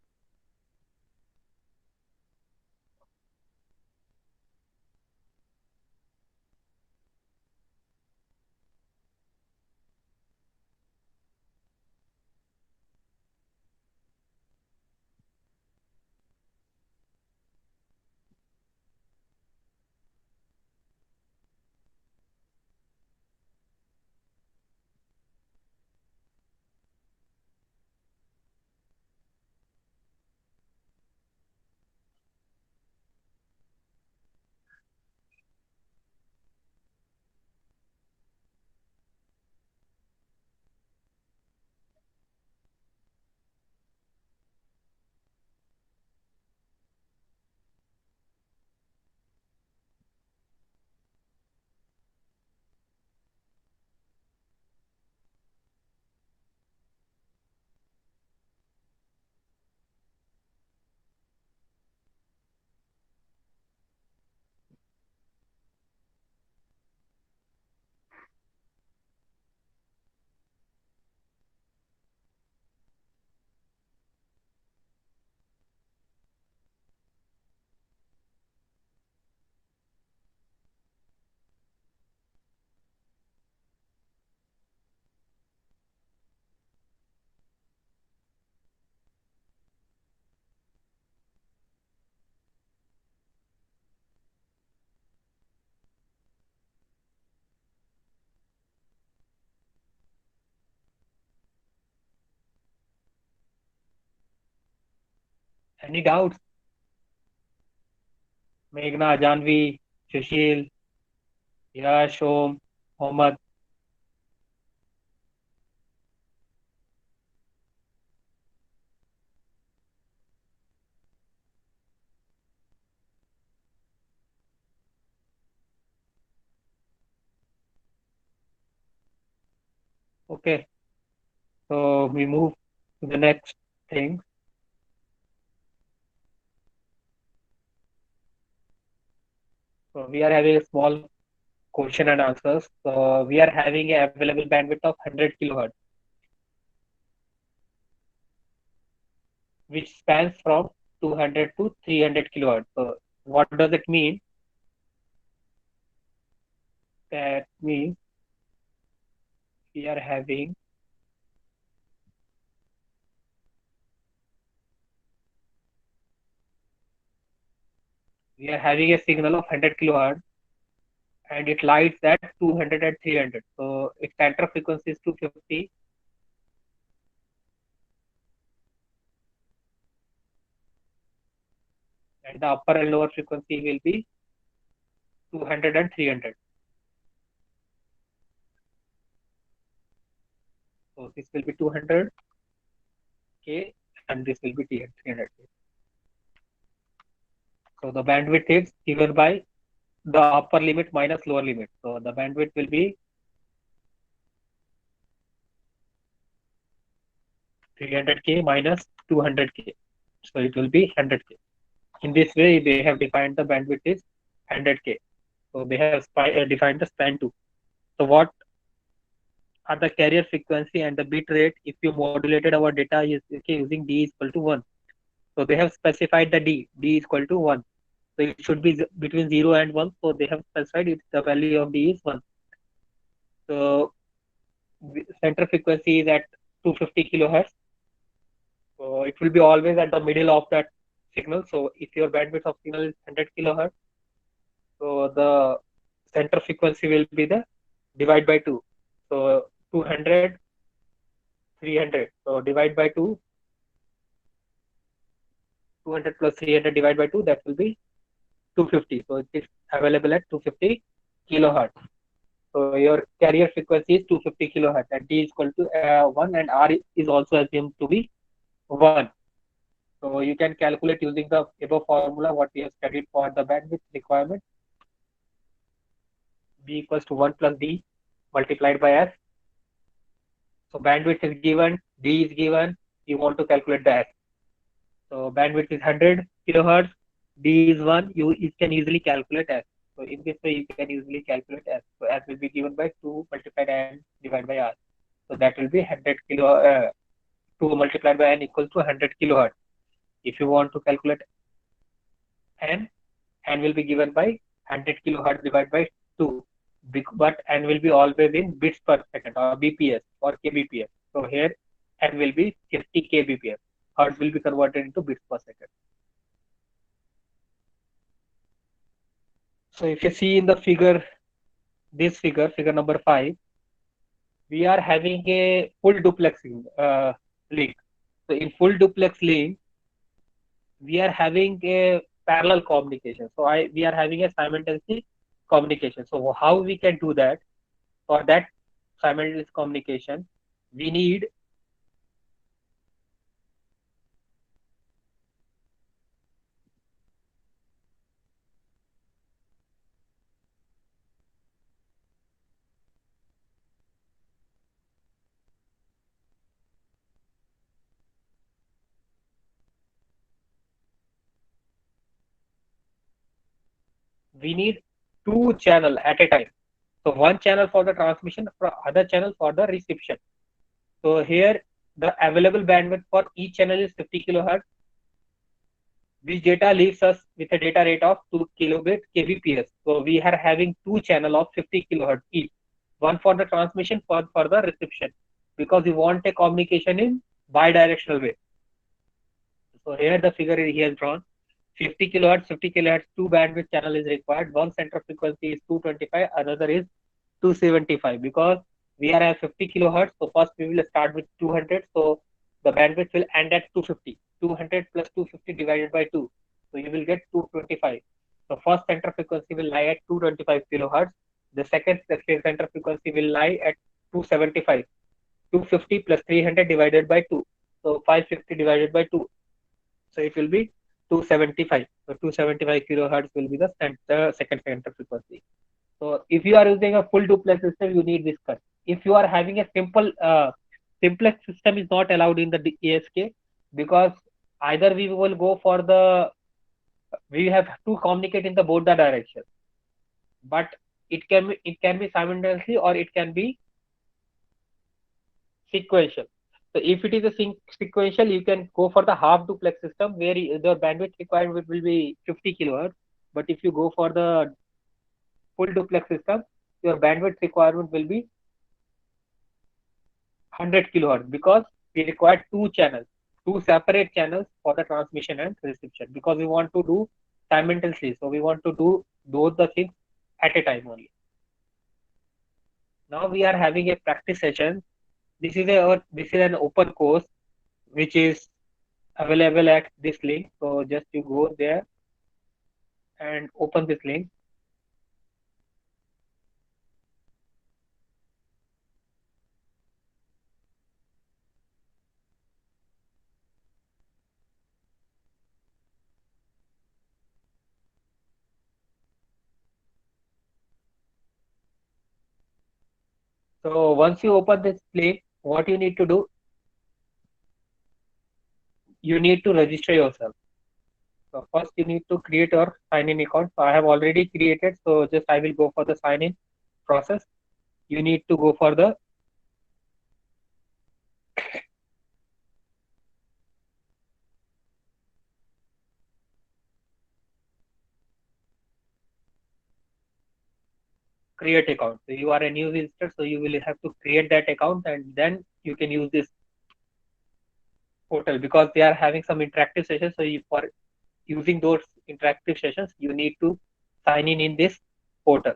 Any doubts? मेघना, जानवी, सुशील, यश, ओम, Mohammad? Okay, so we move to the next thing. So we are having a small question and answers. So we are having a available bandwidth of 100 kilohertz, which spans from 200 to 300 kilohertz. So what does it mean? That means we are having a signal of 100 kilohertz and it lights at 200 and 300. So its center frequency is 250 and the upper and lower frequency will be 200 and 300. So this will be 200 K and this will be 300 K. So the bandwidth is given by the upper limit minus lower limit. So the bandwidth will be 300K minus 200K. So it will be 100K. In this way, they have defined the bandwidth is 100K. So they have defined the span too. So what are the carrier frequency and the bit rate if you modulated our data is using D is equal to 1. So they have specified the D is equal to 1. So it should be between 0 and 1. So they have specified it, the value of D is 1. So center frequency is at 250 kilohertz. So it will be always at the middle of that signal. So if your bandwidth of signal is 100 kilohertz, so the center frequency will be the divide by 2. So 200, 300. So divide by 2, 200 plus 300 divided by 2, that will be 250. So it is available at 250 kilohertz. So your carrier frequency is 250 kilohertz and D is equal to 1 and R is also assumed to be 1. So you can calculate using the above formula what we have studied for the bandwidth requirement. B equals to 1 plus D multiplied by S. So bandwidth is given, D is given, you want to calculate the S. So bandwidth is 100 kilohertz, D is 1, you can easily calculate S. So in this way you can easily calculate S. So S will be given by 2 multiplied and divided by R. So that will be 100 kilo, 2 multiplied by n equals to 100 kilohertz. If you want to calculate n, n will be given by 100 kilohertz divided by 2. But n will be always in bits per second or BPS or kbps. So here n will be 50 kbps. Hertz will be converted into bits per second. So if you see in the figure, this figure number 5, we are having a full duplex link. So in full duplex link, we are having a parallel communication. So we are having a simultaneous communication. So how we can do that? For that simultaneous communication, we need two channel at a time. So one channel for the transmission, for other channel for the reception. So here the available bandwidth for each channel is 50 kilohertz. This data leaves us with a data rate of 2 kilobit kbps. So we are having two channel of 50 kilohertz each, one for the transmission, for the reception, because we want a communication in bi-directional way. So here the figure he has drawn. 50 kilohertz, 50 kilohertz, two bandwidth channel is required. One center frequency is 225, another is 275, because we are at 50 kilohertz. So first we will start with 200. So the bandwidth will end at 250. 200 plus 250 divided by 2. So you will get 225. So first center frequency will lie at 225 kilohertz. The second center frequency will lie at 275. 250 plus 300 divided by 2. So 550 divided by 2. So it will be 275. So 275 kilohertz will be the second center frequency. So if you are using a full duplex system, you need this cut. If you are having a simplex system is not allowed in the ASK, because either we will go for we have to communicate in the both the direction, but it can be simultaneously or it can be sequential. So if it is a sequential, you can go for the half duplex system where the bandwidth required will be 50 kilohertz. But if you go for the full duplex system, your bandwidth requirement will be 100 kilohertz, because we require two channels, two separate channels for the transmission and reception, because we want to do simultaneously. So we want to do both the things at a time only. Now we are having a practice session. This is an open course which is available at this link. So just you go there and open this link. So once you open this link, what you need to do, you need to register yourself. So first you need to create your sign-in account. So I have already created. So just I will go for the sign-in process. You need to go for the create account. So you are a new visitor, so you will have to create that account and then you can use this portal, because they are having some interactive sessions. So for using those interactive sessions, you need to sign in this portal.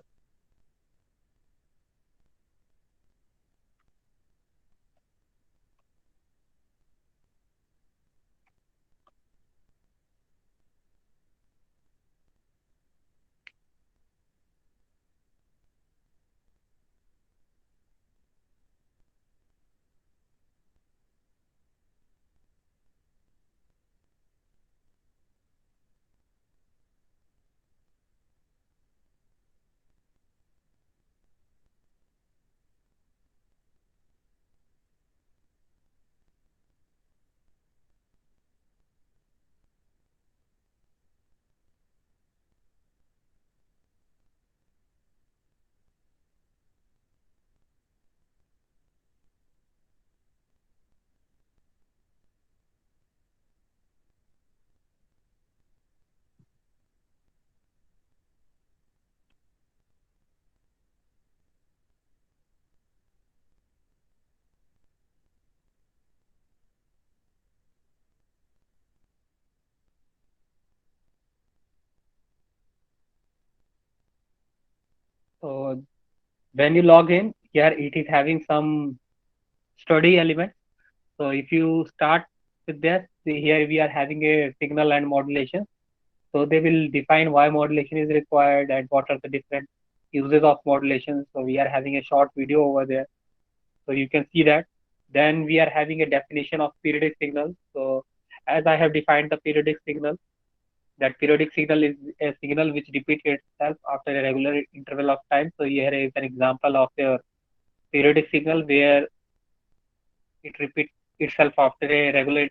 So when you log in, here it is having some study element. So if you start with that, see here we are having a signal and modulation. So they will define why modulation is required and what are the different uses of modulation. So we are having a short video over there. So you can see that. Then we are having a definition of periodic signal. So as I have defined the periodic signal, that periodic signal is a signal which repeats itself after a regular interval of time. So here is an example of a periodic signal where it repeats itself after a regular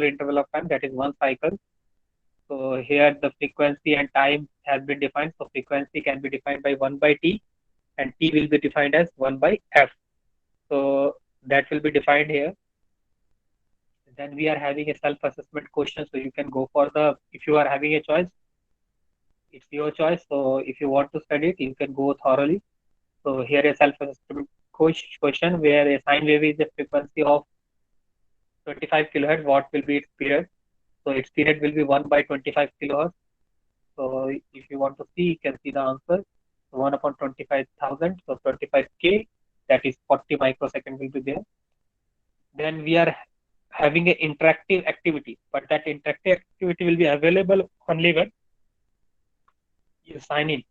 interval of time, that is one cycle. So here the frequency and time has been defined. So frequency can be defined by 1 by t and t will be defined as 1 by f. So that will be defined here. Then we are having a self-assessment question. So you can go for the, if you are having a choice, it's your choice. So if you want to study it, you can go thoroughly. So here a self-assessment question where a sine wave is a frequency of 25 kilohertz. What will be its period? So its period will be 1 by 25 kilohertz. So if you want to see, you can see the answer. 1 upon 25,000, so 25K, that is 40 microsecond will be there. Then we are having an interactive activity, but that interactive activity will be available only when you sign in.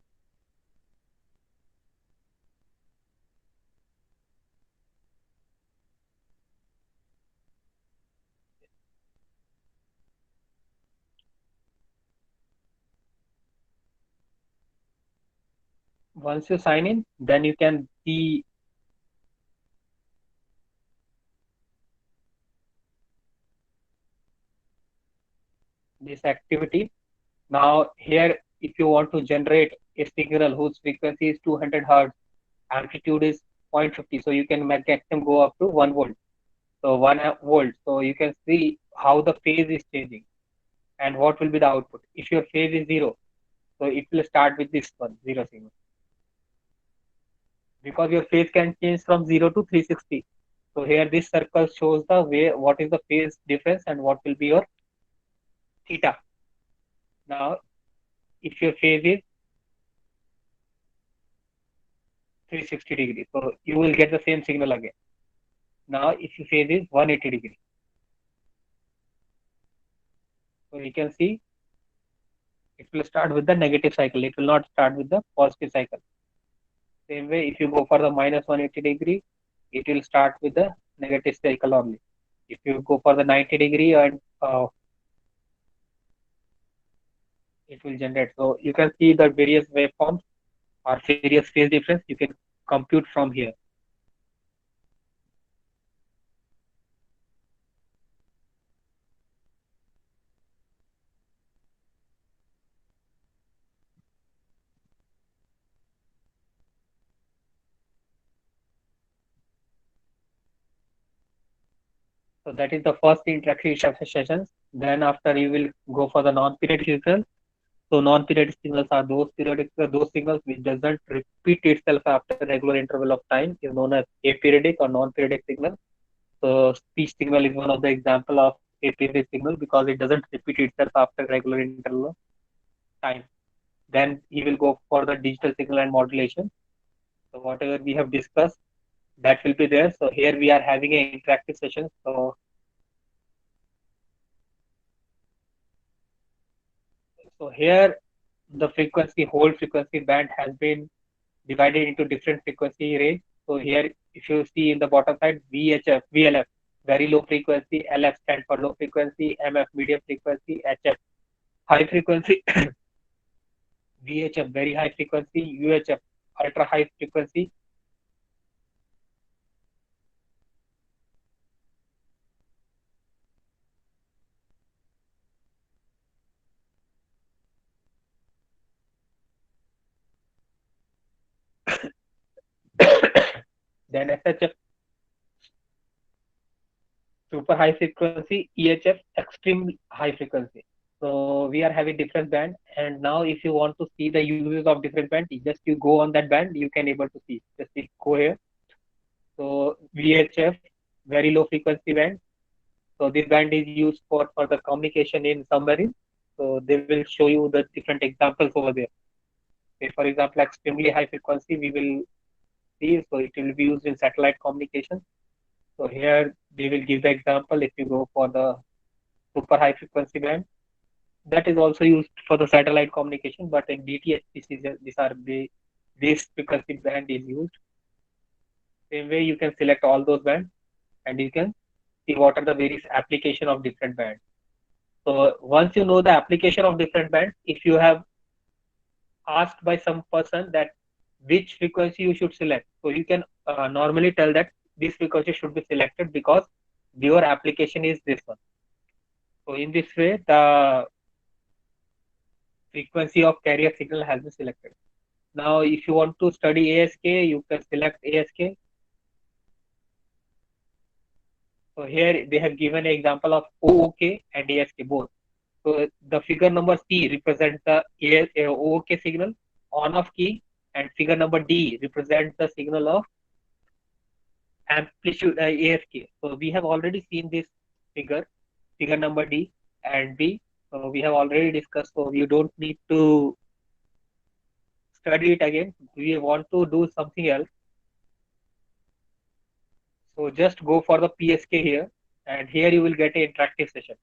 Once you sign in, then you can see this activity. Now here, if you want to generate a signal whose frequency is 200 hertz, amplitude is 0.50, so you can make them go up to 1 volt. So 1 volt. So you can see how the phase is changing and what will be the output. If your phase is 0, so it will start with this one, 0 signal. Because your phase can change from 0 to 360. So here this circle shows the way what is the phase difference and what will be your theta. Now, if your phase is 360 degrees, so you will get the same signal again. Now, if your phase is 180 degrees, so you can see it will start with the negative cycle. It will not start with the positive cycle. Same way, if you go for the minus 180 degree, it will start with the negative cycle only. If you go for the 90 degree and it will generate. So you can see the various waveforms or various phase difference you can compute from here. So that is the first interactive sessions. Then after you will go for the non-periodic signals. So non-periodic signals are those signals which doesn't repeat itself after a regular interval of time is known as aperiodic or non-periodic signal. So speech signal is one of the example of aperiodic signal because it doesn't repeat itself after regular interval of time. Then he will go for the digital signal and modulation. So whatever we have discussed, that will be there. So here we are having an interactive session. So here the whole frequency band has been divided into different frequency range. So here, if you see in the bottom side, VHF, VLF, very low frequency, LF stand for low frequency, MF medium frequency, HF high frequency, VHF very high frequency, UHF ultra high frequency. Then SHF super high frequency, EHF extreme high frequency. So we are having different band, and now if you want to see the uses of different band, just you go on that band, you can able to see. Just go here. So VHF very low frequency band. So this band is used for the communication in submarine. So they will show you the different examples over there. Say for example, extremely high frequency we will see, so it will be used in satellite communication. So here they will give the example. If you go for the super high frequency band, that is also used for the satellite communication, but in DTH these are the this frequency band is used. Same way you can select all those bands and you can see what are the various application of different bands. So once you know the application of different bands, if you have asked by some person that which frequency you should select, so you can normally tell that this frequency should be selected because your application is this one. So in this way, the frequency of carrier signal has been selected. Now, if you want to study ASK, you can select ASK. So here they have given an example of OOK and ASK both. So the figure number C represents the OOK signal on off key, and figure number D represents the signal of amplitude ASK. So we have already seen this figure number D and B. So we have already discussed. So you don't need to study it again. We want to do something else. So just go for the PSK here, and here you will get an interactive session.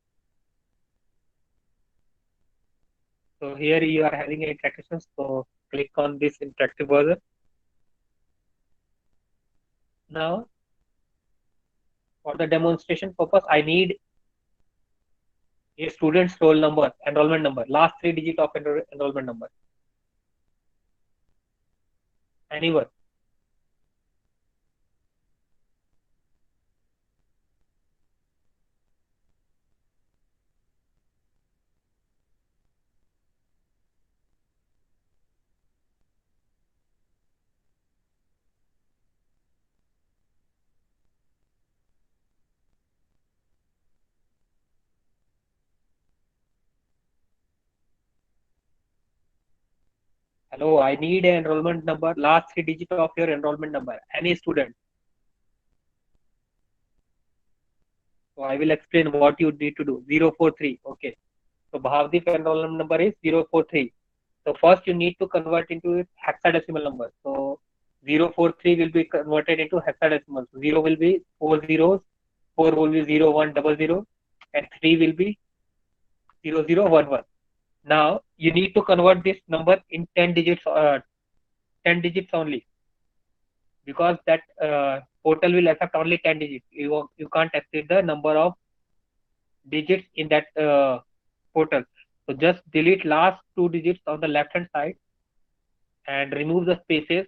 So here you are having an interactive session. So click on this interactive version. Now, for the demonstration purpose, I need a student's roll number, enrollment number, last three digit of enrollment number. Anyone? Hello, I need an enrollment number, last three digit of your enrollment number. Any student. So I will explain what you need to do. 043. Okay. So Bhavdeep enrollment number is 043. So first you need to convert into hexadecimal number. So 043 will be converted into hexadecimal. So 0 will be 4 zeros, 4 will be 0100, and 3 will be 0011. Now you need to convert this number in 10 digits only, because that portal will accept only 10 digits. You can't exceed the number of digits in that portal. So just delete last two digits on the left hand side and remove the spaces.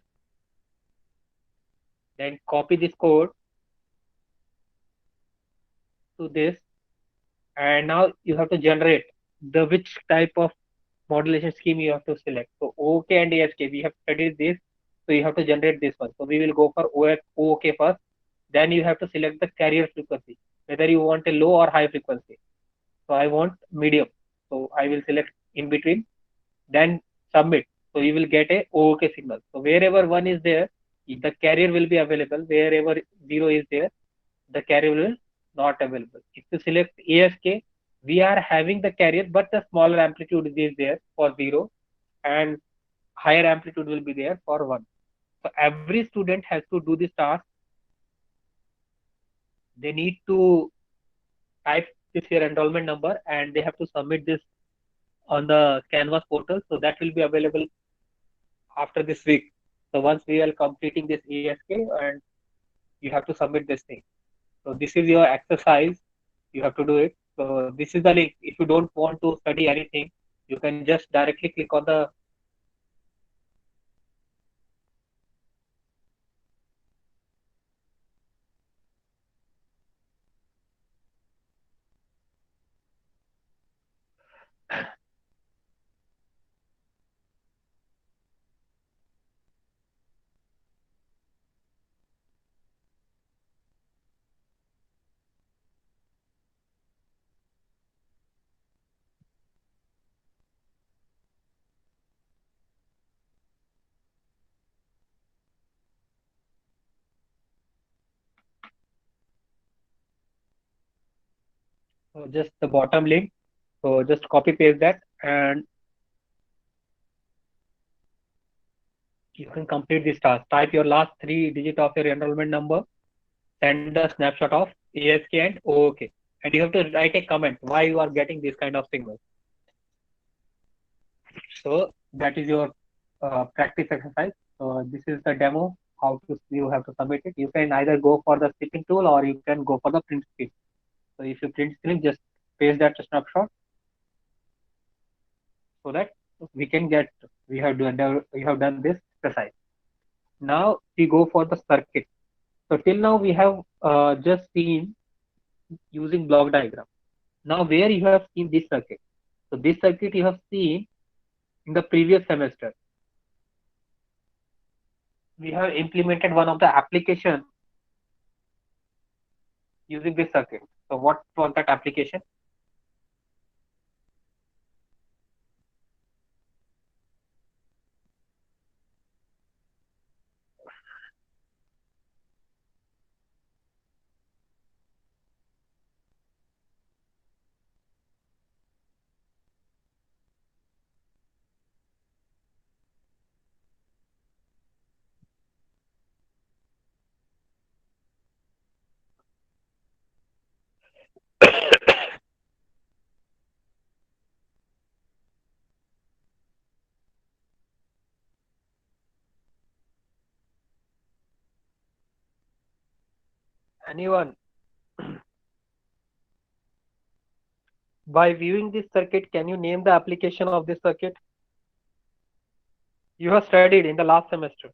Then copy this code to this, and now you have to generate the which type of modulation scheme you have to select. So OK and ASK, we have studied this, so you have to generate this one. So we will go for OK first. Then you have to select the carrier frequency, whether you want a low or high frequency. So I want medium, so I will select in between, then submit. So you will get a OK signal. So wherever one is there, the carrier will be available. Wherever zero is there, the carrier will not available. If you select ASK, we are having the carrier, but the smaller amplitude is there for zero, and higher amplitude will be there for one. So every student has to do this task. They need to type this your enrollment number, and they have to submit this on the Canvas portal. So that will be available after this week. So once we are completing this ASK, and you have to submit this thing. So this is your exercise. You have to do it. So this is the link. If you don't want to study anything, you can just directly click on the just the bottom link. So just copy paste that, and You can complete this task. Type your last three digit of your enrollment number, send a snapshot of ASK and OOK. And you have to write a comment why you are getting this kind of signal. So that is your practice exercise. So this is the demo how to you have to submit it. You can either go for the snipping tool or you can go for the print screen. So if you print screen, just paste that snapshot so that we can get we have done this exercise. Now we go for the circuit. So till now we have just seen using block diagram. Now where you have seen this circuit. So this circuit you have seen in the previous semester. We have implemented one of the application using this circuit. So what was that application? Anyone? By viewing this circuit, can you name the application of this circuit? You have studied in the last semester.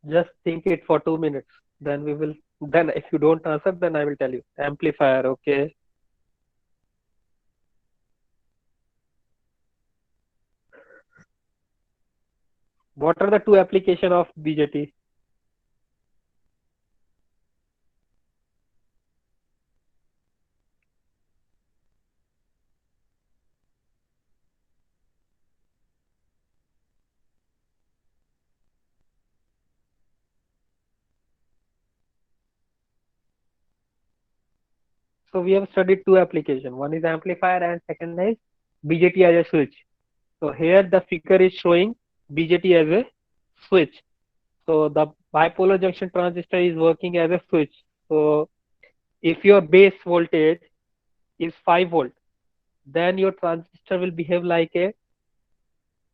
Just think it for 2 minutes. Then we will. Then if you don't answer, then I will tell you. Amplifier. Okay. What are the two application of BJT? So we have studied two application. One is amplifier and second is BJT as a switch. So here the figure is showing BJT as a switch. So the bipolar junction transistor is working as a switch. So if your base voltage is 5 volt, then your transistor will behave like a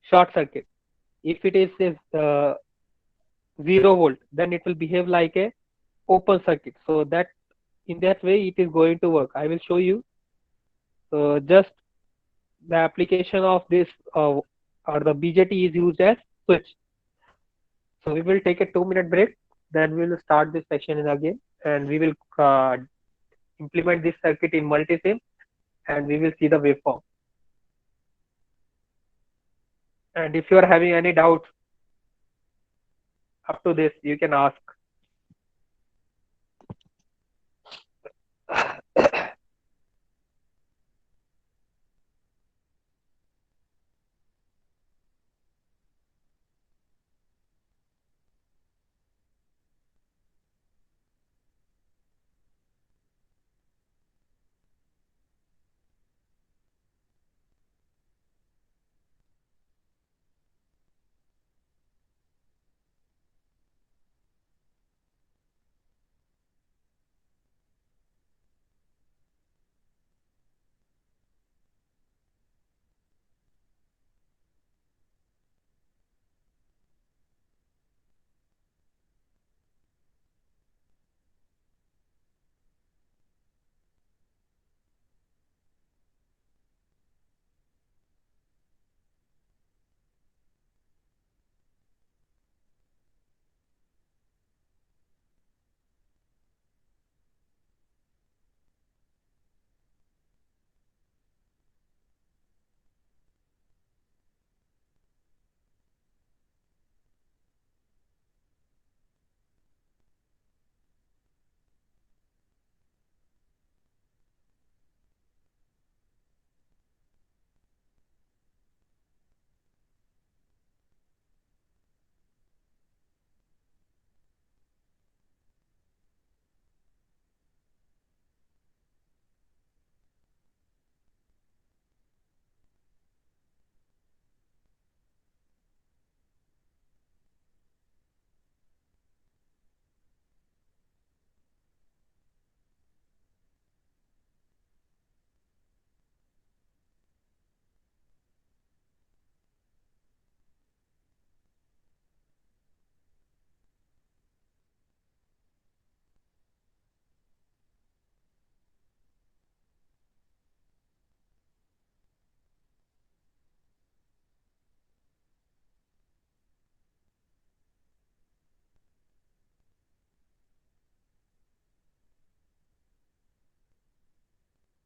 short circuit. If it is 0 volt, then it will behave like a open circuit. So that in that way it is going to work. I will show you. So just the application of this or the BJT is used as switch. So we will take a 2 minute break. Then we will start this section again, and we will implement this circuit in multisim, and we will see the waveform. And if you are having any doubts up to this, you can ask.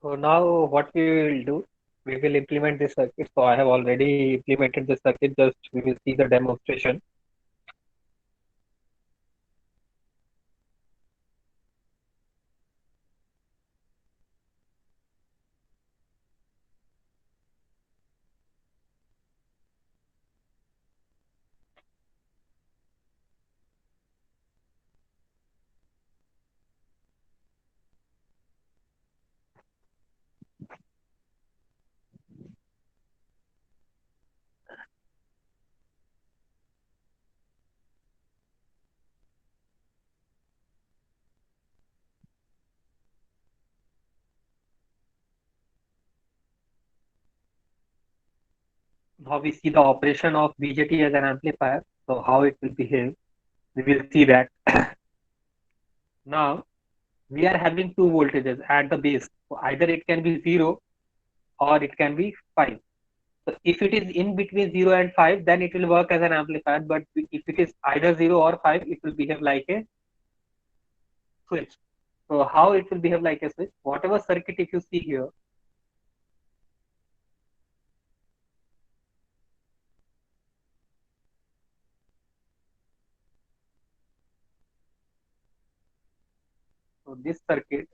So now what we will do, we will implement this circuit. So I have already implemented the circuit, just we will see the demonstration. Now we see the operation of BJT as an amplifier. So how it will behave, we will see that. Now we are having two voltages at the base. So either it can be 0 or it can be 5. So if it is in between 0 and 5, then it will work as an amplifier. But if it is either 0 or 5, it will behave like a switch. So how it will behave like a switch? Whatever circuit if you see here, so this circuit,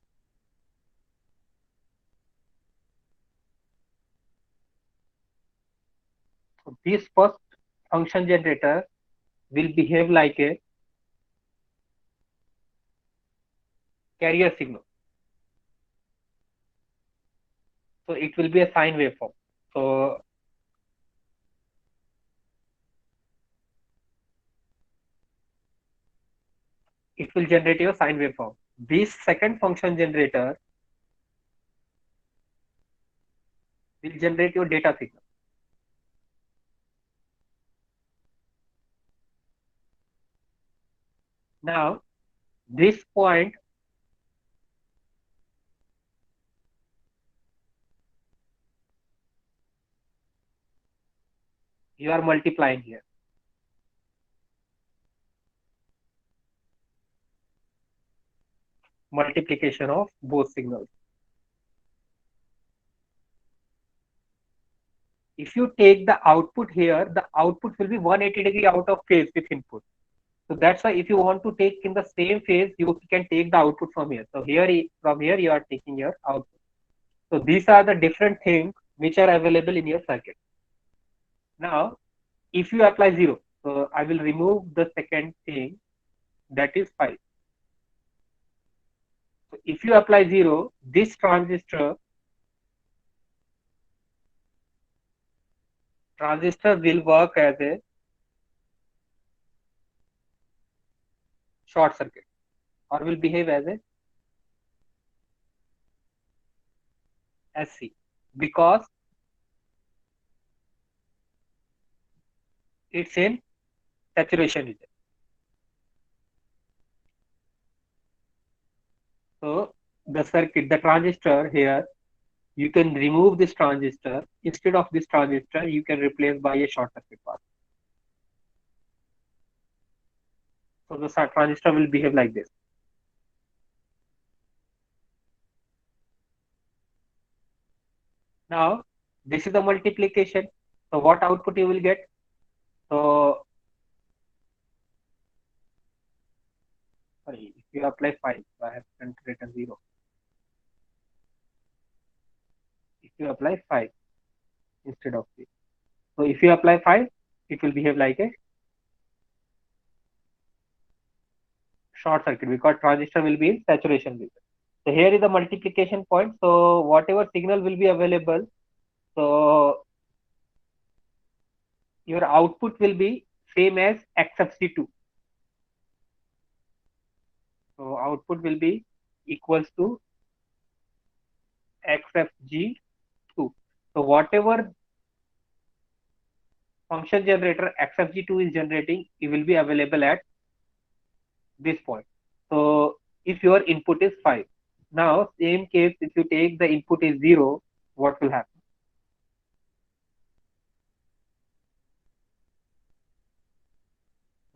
so this first function generator will behave like a carrier signal. So it will be a sine waveform. So it will generate your sine waveform. This second function generator will generate your data signal. Now, this point you are multiplying here. Multiplication of both signals. If you take the output here, the output will be 180-degree out of phase with input. So that's why if you want to take in the same phase, you can take the output from here. So from here you are taking your output. So these are the different things which are available in your circuit. Now, if you apply 0, so I will remove the second thing, that is 5. So if you apply 0, this transistor will work as a short circuit or will behave as a SC because it's in saturation region. So the circuit, the transistor here, you can remove this transistor. Instead of this transistor, you can replace by a short circuit path. So the transistor will behave like this. Now, this is the multiplication. So what output you will get? So sorry, if you apply 5, so I have written 0. If you apply 5 instead of 3. So if you apply 5, it will behave like a short circuit because transistor will be in saturation region. So here is the multiplication point. So whatever signal will be available, so your output will be same as XFC2. So output will be equals to XFG2. So whatever function generator XFG2 is generating, it will be available at this point. So if your input is 5. Now, same case, if you take the input is 0, what will happen?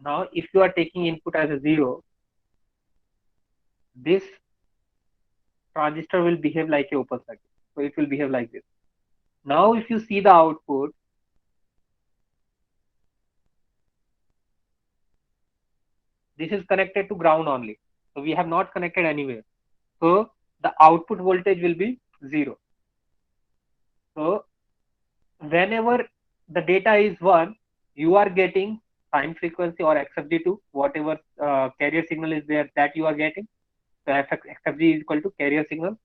Now, if you are taking input as a 0, this transistor will behave like a open circuit. So it will behave like this. Now, if you see the output, this is connected to ground only. So we have not connected anywhere. So the output voltage will be 0. So whenever the data is 1, you are getting time frequency or XFD2, whatever carrier signal is there that you are getting. So XFD is equal to carrier signal.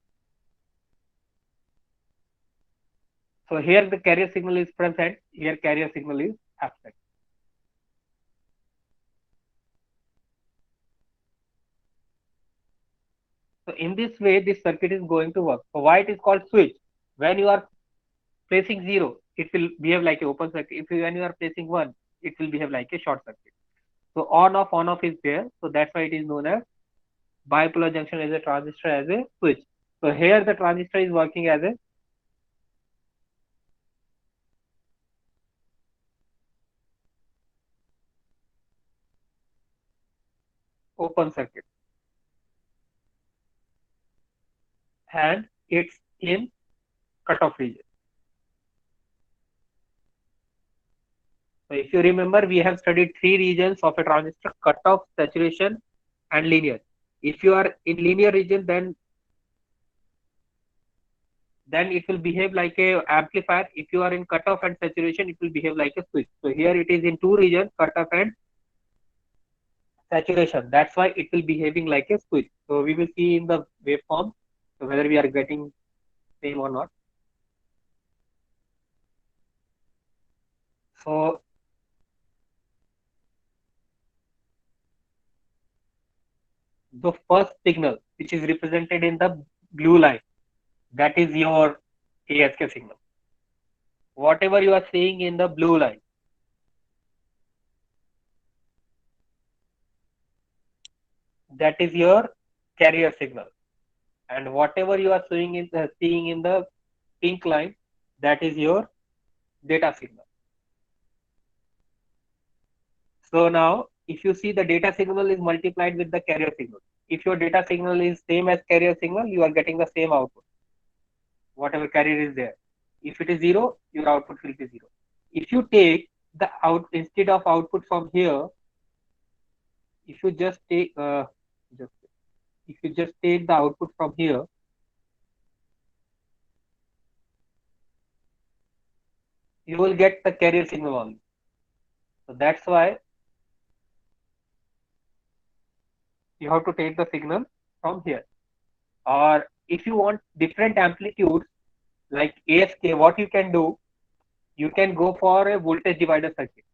So here the carrier signal is present, here carrier signal is absent. So in this way, this circuit is going to work. So why it is called switch? When you are placing 0, it will behave like an open circuit. When you are placing 1, it will behave like a short circuit. So on off is there. So that's why it is known as bipolar junction as a transistor as a switch. So here the transistor is working as a open circuit, and it's in cutoff region. So if you remember, we have studied 3 regions of a transistor: cutoff, saturation, and linear. If you are in linear region, then it will behave like a amplifier. If you are in cutoff and saturation, it will behave like a switch. So here it is in 2 regions, cutoff and saturation. That's why it will be behaving like a switch. So we will see in the waveform, so whether we are getting same or not. So the first signal, which is represented in the blue line, that is your ASK signal. Whatever you are seeing in the blue line, that is your carrier signal, and whatever you are seeing in the pink line, that is your data signal. So now, if you see, the data signal is multiplied with the carrier signal. If your data signal is same as carrier signal, you are getting the same output, whatever carrier is there. If it is 0, your output will be 0. If you take the instead of output from here, if you just take the output from here, you will get the carrier signal only. So that's why you have to take the signal from here. Or if you want different amplitudes like ASK, what you can do, you can go for a voltage divider circuit.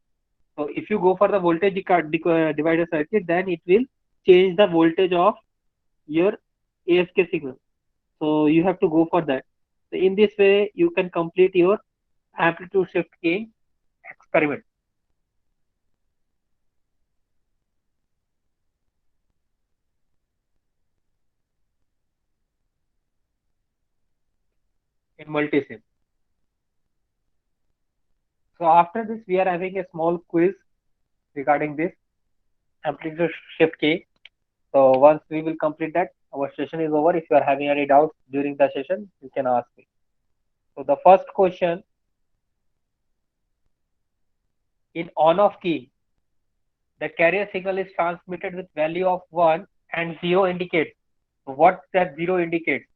So if you go for the voltage divider circuit, then it will change the voltage of your ASK signal. So you have to go for that. So in this way, you can complete your amplitude shift gain experiment. In multisim. So after this, we are having a small quiz regarding this amplitude shift key. So once we will complete that, our session is over. If you are having any doubts during the session, you can ask me. So the first question, in on-off key, the carrier signal is transmitted with value of 1 and 0 indicates. So what that 0 indicates?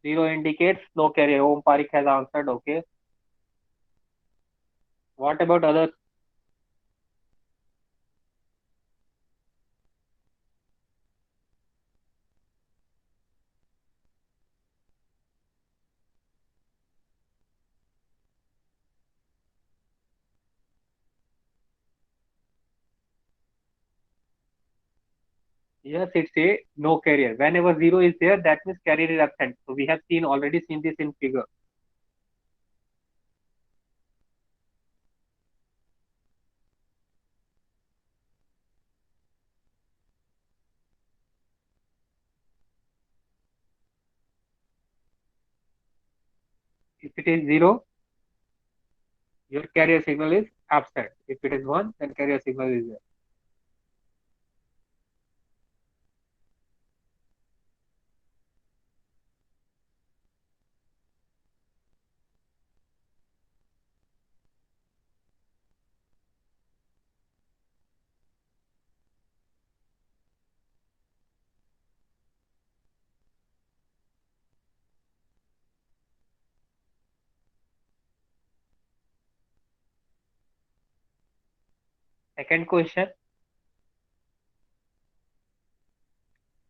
0 indicates no carrier. Om Parikh has answered. Okay. What about others? Yes, it's a no carrier. Whenever 0 is there, that means carrier is absent. So we have already seen this in figure. If it is 0, your carrier signal is absent. If it is 1, then carrier signal is there. Second question.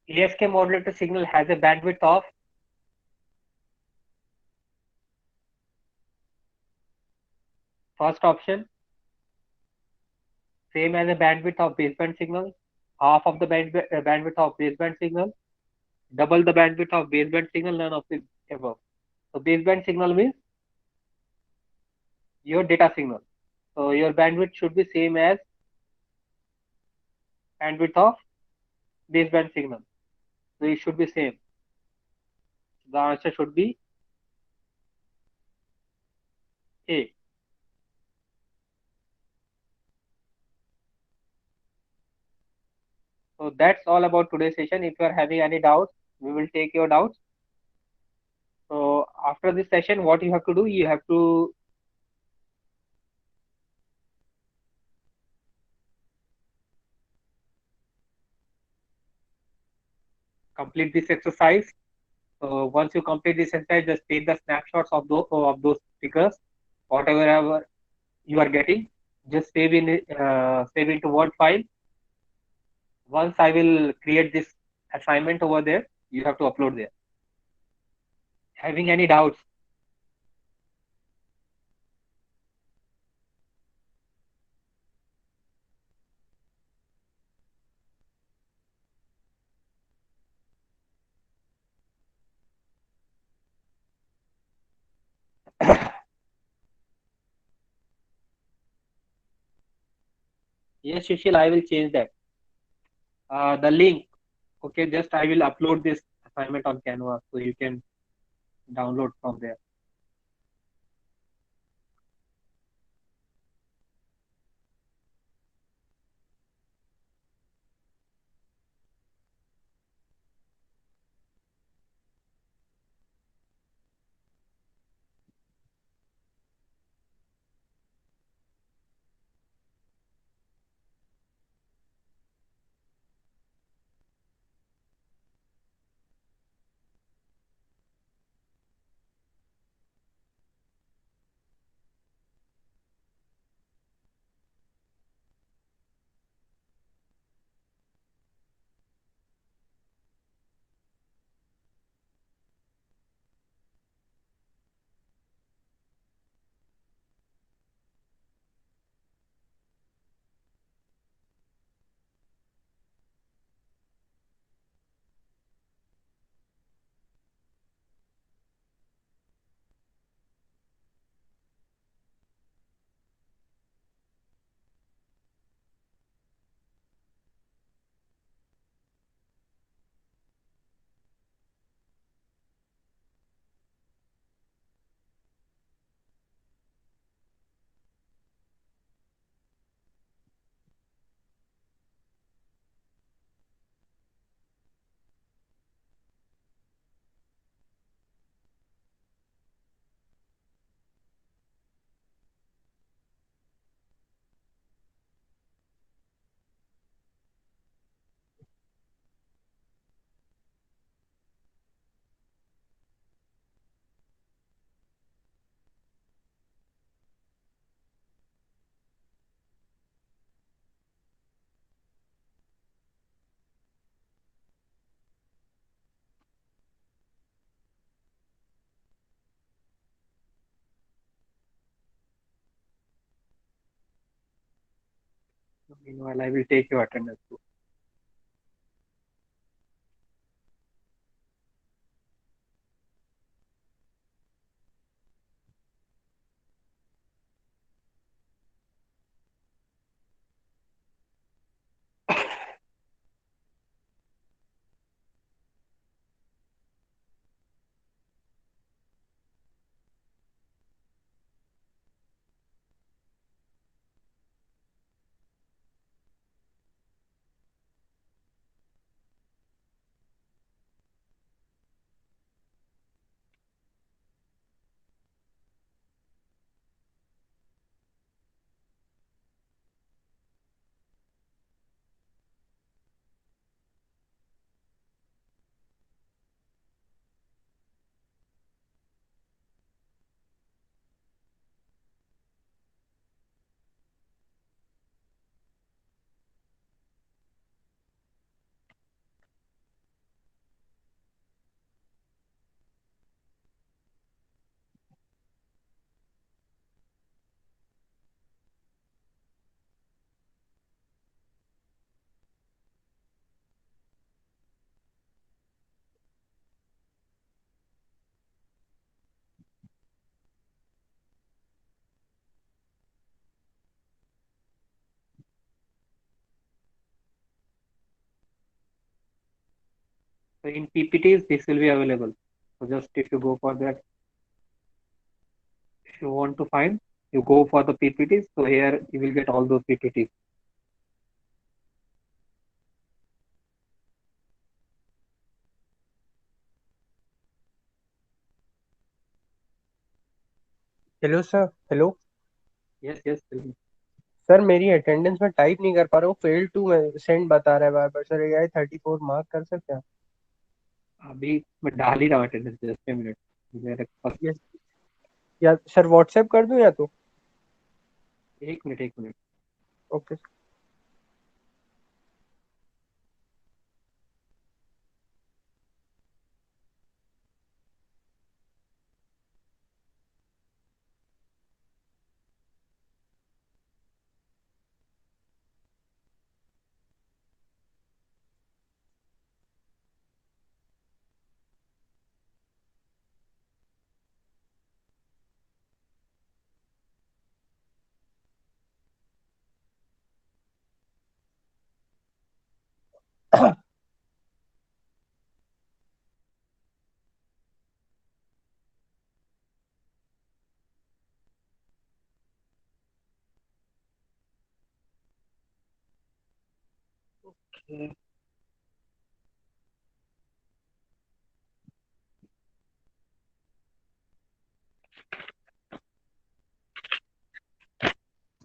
ASK modulator signal has a bandwidth of first option, same as a bandwidth of baseband signal, half of the bandwidth of baseband signal, double the bandwidth of baseband signal, none of the above. So baseband signal means your data signal. So your bandwidth should be same as bandwidth of baseband signal. So it should be same. The answer should be A. So that's all about today's session. If you are having any doubts, we will take your doubts. So after this session, what you have to do, you have to complete this exercise. So once you complete this exercise, just take the snapshots of those figures, whatever you are getting, just save into Word file. Once I will create this assignment over there, you have to upload there. Having any doubts? Yes, Sushil, I will change that. The link, okay, just I will upload this assignment on Canva so you can download from there. Meanwhile, I will take your attendance too. So in PPTs, this will be available. So just if you go for that, if you want to find, you go for the PPTs. So here you will get all those PPTs. Hello sir, hello Yes, yes. Tell me. Sir. मेरी attendance में type नहीं कर पा रहा हूँ, fail to send बता रहा है बार बार। सर AI 34 मार्क कर सकते हैं? अभी मैं डाल ही रहा हूँ अटेंडेंस, जस्ट ए मिनट मेरे पास। यस। या सर व्हाट्सएप कर दूं या तो? एक मिनट, एक minute. Okay. Okay.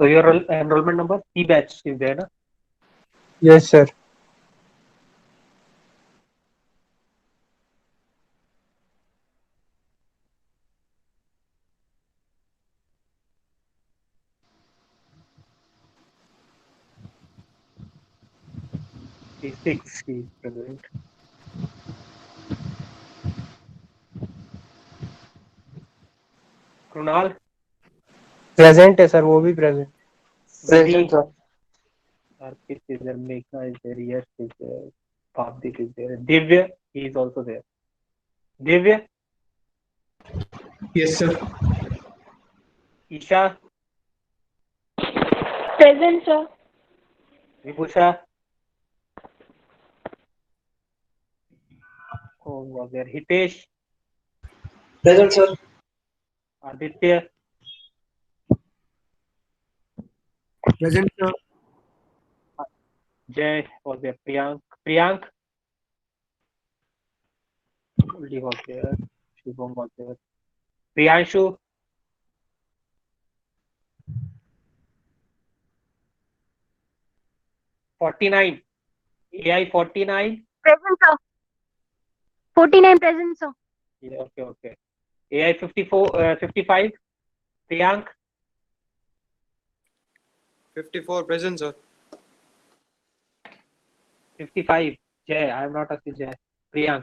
So your enrollment number, C batch is there, na? Yes sir. C6 is present. Krunal, present है सर, वो भी present. Present, sir. Arpit is there, Meghna is there, Yash is there, Pavdik is there, Divya, he is also there. Divya, Yes, sir. Isha, Present, sir. Vibhusha, oh, was there, Hitesh, Present, sir. Aditya, Present, sir. Jay was there, Priyank already was there, Shubham was there, Priyanshu, AI 49. Present, sir. 49 present, sir. Yeah, okay, okay. AI 54, 55, Priyank, 54 present, sir. 55, Jay, I am not asking Jay, Priyank,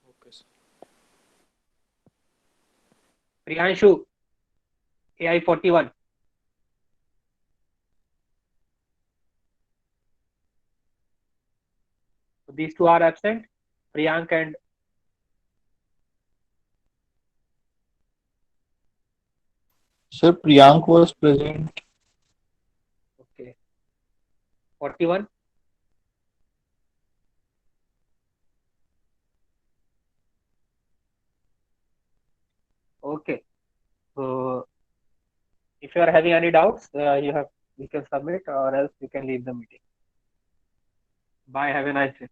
Okay, sir. Priyanshu, AI 41. So these two are absent, Priyank and Sir, Priyank was present. okay, 41. Okay, so if you are having any doubts, you can submit or else you can leave the meeting. Bye, have a nice day.